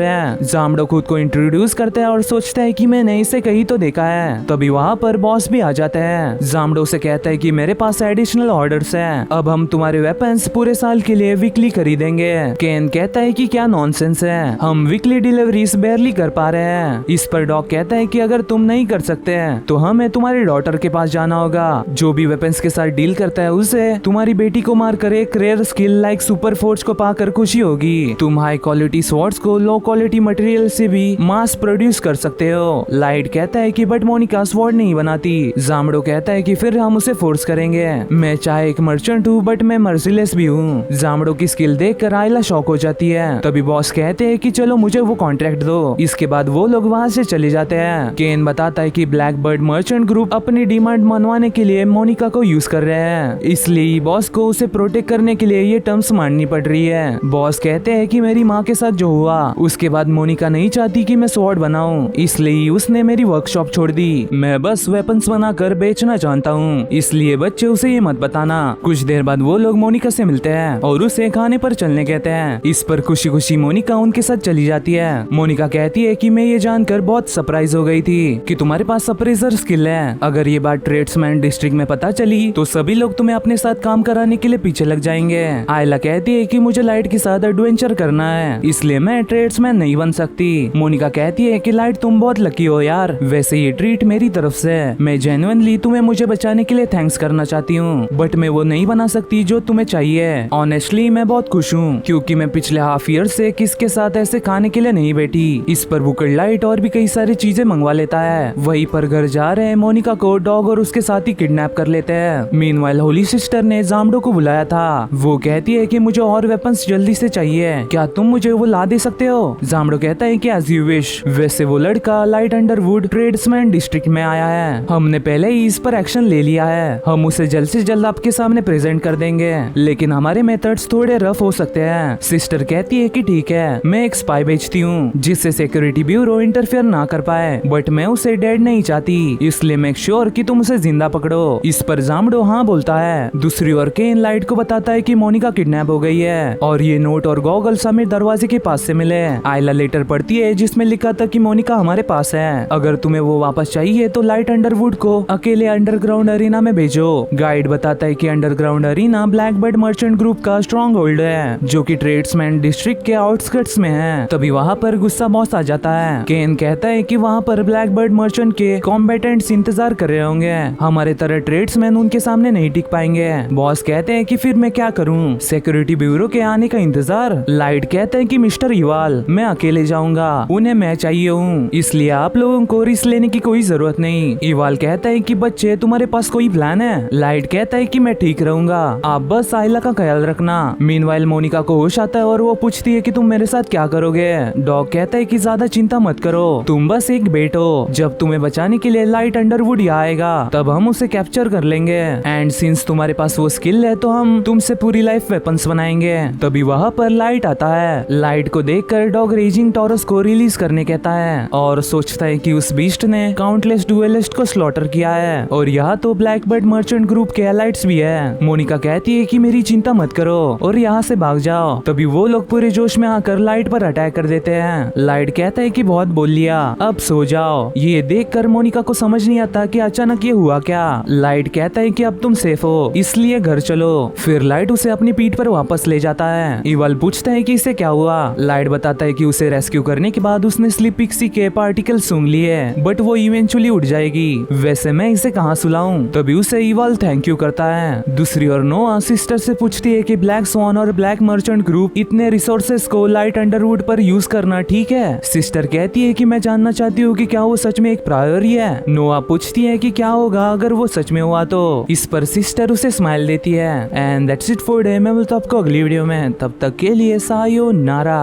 S1: है। जामडो खुद को इंट्रोड्यूस करता है और सोचता है कि मैंने इसे कहीं तो देखा है। तभी वहाँ पर बॉस भी आ जाता है। जामडो से कहता है कि मेरे पास एडिशनल ऑर्डर्स हैं, अब हम तुम्हारे वेपन्स पूरे साल के लिए वीकली खरीदेंगे। केन कहता है कि क्या नॉनसेंस है, हम वीकली डिलीवरीज बेयरली कर पा रहे हैं। इस पर डॉग कहता है कि अगर तुम नहीं कर सकते तो हमें तुम्हारी डॉटर के पास जाना होगा। जो भी वेपन्स के साथ डील करता है उसे तुम्हारी बेटी को मारकर एक rare skill like super force को पाकर खुशी होगी। तुम हाई क्वालिटी स्वॉर्ड्स को लो क्वालिटी मटेरियल से भी मास प्रोड्यूस कर सकते हो। लाइट कहता है कि बट मोनिका स्वॉर्ड नहीं बनाती। जामडो कहता है कि फिर हम उसे फोर्स करेंगे। मैं चाहे एक मर्चेंट हूँ बट मैं मर्सीलेस भी हूँ। जामडो की स्किल देखकर आयला शॉक हो जाती है। तभी बॉस कहते हैं कि चलो मुझे वो कॉन्ट्रैक्ट दो। इसके बाद वो लोग वहाँ से चले जाते हैं। केन बताता है कि ब्लैक बर्ड मर्चेंट ग्रुप अपनी डिमांड मनवाने के लिए मोनिका को यूज कर रहे हैं, इसलिए बॉस को उसे प्रोटेक्ट करने के लिए ये टर्म्स माननी पड़ रही है। बॉस कहते हैं कि मेरी माँ के साथ जो हुआ उसके बाद मोनिका नहीं चाहती कि मैं स्वॉर्ड बनाऊं, इसलिए उसने मेरी वर्कशॉप छोड़ दी। मैं बस वेपन्स बनाकर बेचना चाहता हूँ, इसलिए बच्चे उसे ये मत बताना। कुछ देर बाद वो लोग मोनिका से मिलते हैं और उसे खाने पर चलने कहते हैं। इस पर खुशी खुशी मोनिका उनके साथ चली जाती है। मोनिका कहती है कि मैं ये जानकर बहुत सरप्राइज हो गई थी कि तुम्हारे पास अप्रेजर स्किल है। अगर ये बात ट्रेड्समैन डिस्ट्रिक्ट में पता चली तो सभी लोग तुम्हें अपने साथ काम कराने के लिए पीछे लग जाएंगे। आयला कहती है कि मुझे लाइट के साथ एडवेंचर करना है, इसलिए मैं ट्रेड्समैन नहीं बन सकती। मोनिका कहती है कि लाइट तुम बहुत लकी हो यार, वैसे ये ट्रीट मेरी तरफ से है। मैं जेन्युइनली तुम्हें मुझे बचाने के लिए थैंक्स करना चाहती हूँ, बट मैं वो नहीं बना सकती जो तुम्हें चाहिए। ऑनेस्टली मैं बहुत खुश हूँ क्योंकि मैं पिछले हाफ ईयर से किसके साथ ऐसे खाने के लिए नहीं बैठी। इस पर बुकड़ लाइट और भी कई सारी चीजें मंगवा लेता है। वहीं पर घर जा रहे मोनिका को डॉग और उसके साथी किडनैप कर लेते हैं। मीनवाइल होली सिस्टर ने जामडो को बुलाया था। वो कहती है कि मुझे और वेपन्स जल्दी से चाहिए, क्या तुम मुझे वो ला दे सकते हो? जामडो कहता है कि एज यू विश। वैसे वो लड़का लाइट अंडरवुड ट्रेड्समैन डिस्ट्रिक्ट में आया है, हमने पहले ही इस पर एक्शन ले लिया है। हम उसे जल्द से जल्द आपके सामने प्रेजेंट कर देंगे, लेकिन हमारे मेथड्स थोड़े रफ हो सकते हैं। सिस्टर कहती है कि ठीक है, मैं एक स्पाई बेचती हूँ जिससे सिक्योरिटी ब्यूरो इंटरफेयर ना कर पाए, बट मैं उसे डेड नहीं चाहती, इसलिए मेक श्योर कि तुम उसे जिंदा पकड़ो। इस पर जामडो हाँ बोलता है। दूसरी ओर केन लाइट को बताता है कि मोनिका किडनैप हो गई है और ये नोट और गॉगल्स हमें दरवाजे के पास से मिले। आयला लेटर पढ़ती है जिसमें लिखा था कि मोनिका हमारे पास है, अगर तुम्हें वो वापस चाहिए तो लाइट अंडरवुड को अकेले अंडरग्राउंड अरीना में भेजो। गाइड बताता है कि underground arena black bird merchant group का स्ट्रॉन्ग होल्ड है जो कि ट्रेड्समैन डिस्ट्रिक्ट के आउटस्कर्ट्स में है। तभी वहाँ पर गुस्सा बॉस आ जाता है। केन कहता है कि वहाँ पर ब्लैक बर्ड मर्चेंट के कॉम्बेटेंट्स इंतजार कर रहे होंगे, हमारे तरह ट्रेड्समैन उनके सामने नहीं टिक पाएंगे। बॉस कहते हैं कि फिर मैं क्या करूं, सिक्योरिटी ब्यूरो के आने का इंतजार। लाइट कहते हैं कि मिस्टर इवाल मैं अकेले जाऊंगा, उन्हें मैं चाहिए हूँ, इसलिए आप लोगों को रिस्क लेने की कोई जरूरत नहीं। इवाल कहता है कि बच्चे तुम्हारे पास कोई प्लान है? लाइट कहता है कि मैं ठीक रहूंगा, आप बस आयला का ख्याल रखना। मीनवाइल मोनिका को होश आता है और वो पूछती है कि तुम मेरे साथ क्या करोगे? डॉग कहता है कि ज्यादा चिंता मत करो, तुम बस एक बेट हो, जब तुम्हें बचाने के लिए लाइट अंडरवुड यहाँ आएगा तब हम उसे कैप्चर कर लेंगे, एंड सिंस तुम्हारे पास वो स्किल है तो हम तुमसे पूरी लाइफ वेपन्स बनाएंगे। तभी वहाँ पर लाइट आता है। लाइट को देखकर डॉग रेजिंग टॉरस को रिलीज करने कहता है और सोचता है कि उस बीस्ट ने काउंटलेस डुएलिस्ट को स्लॉटर किया है और यहाँ तो ब्लैक बर्ड मर्चेंट ग्रुप के एलाइट्स भी है। मोनिका कहती है कि मेरी चिंता मत करो और यहाँ से भाग जाओ। तभी वो लोग पूरे जोश में आकर लाइट पर अटैक कर देते हैं। लाइट कहता है कि बहुत बोल लिया, अब सो जाओ। ये देखकर मोनिका को समझ नहीं आता कि अचानक ये हुआ क्या। लाइट कहता है कि अब तुम सेफ हो, इसलिए घर चलो। फिर लाइट उसे अपनी पीठ पर वापस ले जाता है। इवल पूछता है कि इसे क्या हुआ। लाइट बताता है कि उसे रेस्क्यू करने के बाद उसने स्लीप पिक्सी के पार्टिकल सूंघ लिए, बट वो इवेंचुअली उड़ जाएगी, वैसे मैं इसे कहाँ सुलाऊं? तभी उसे इवल थैंक यू करता है। दूसरी ओर नोआ सिस्टर से पूछती है कि ब्लैक स्वान और ब्लैक मर्चेंट ग्रुप इतने रिसोर्सेस को लाइट अंडरवुड पर यूज करना ठीक है? सिस्टर कहती है कि मैं जानना चाहती हूँ कि क्या वो सच में एक प्रायोरी है। नोआ पूछती है कि क्या होगा अगर वो सच में हुआ तो। इस पर सिस्टर उसे स्माइल देती है। And that's it for day. मैं मिलता हूं आपको अगली वीडियो में, तब तक के लिए सायोनारा।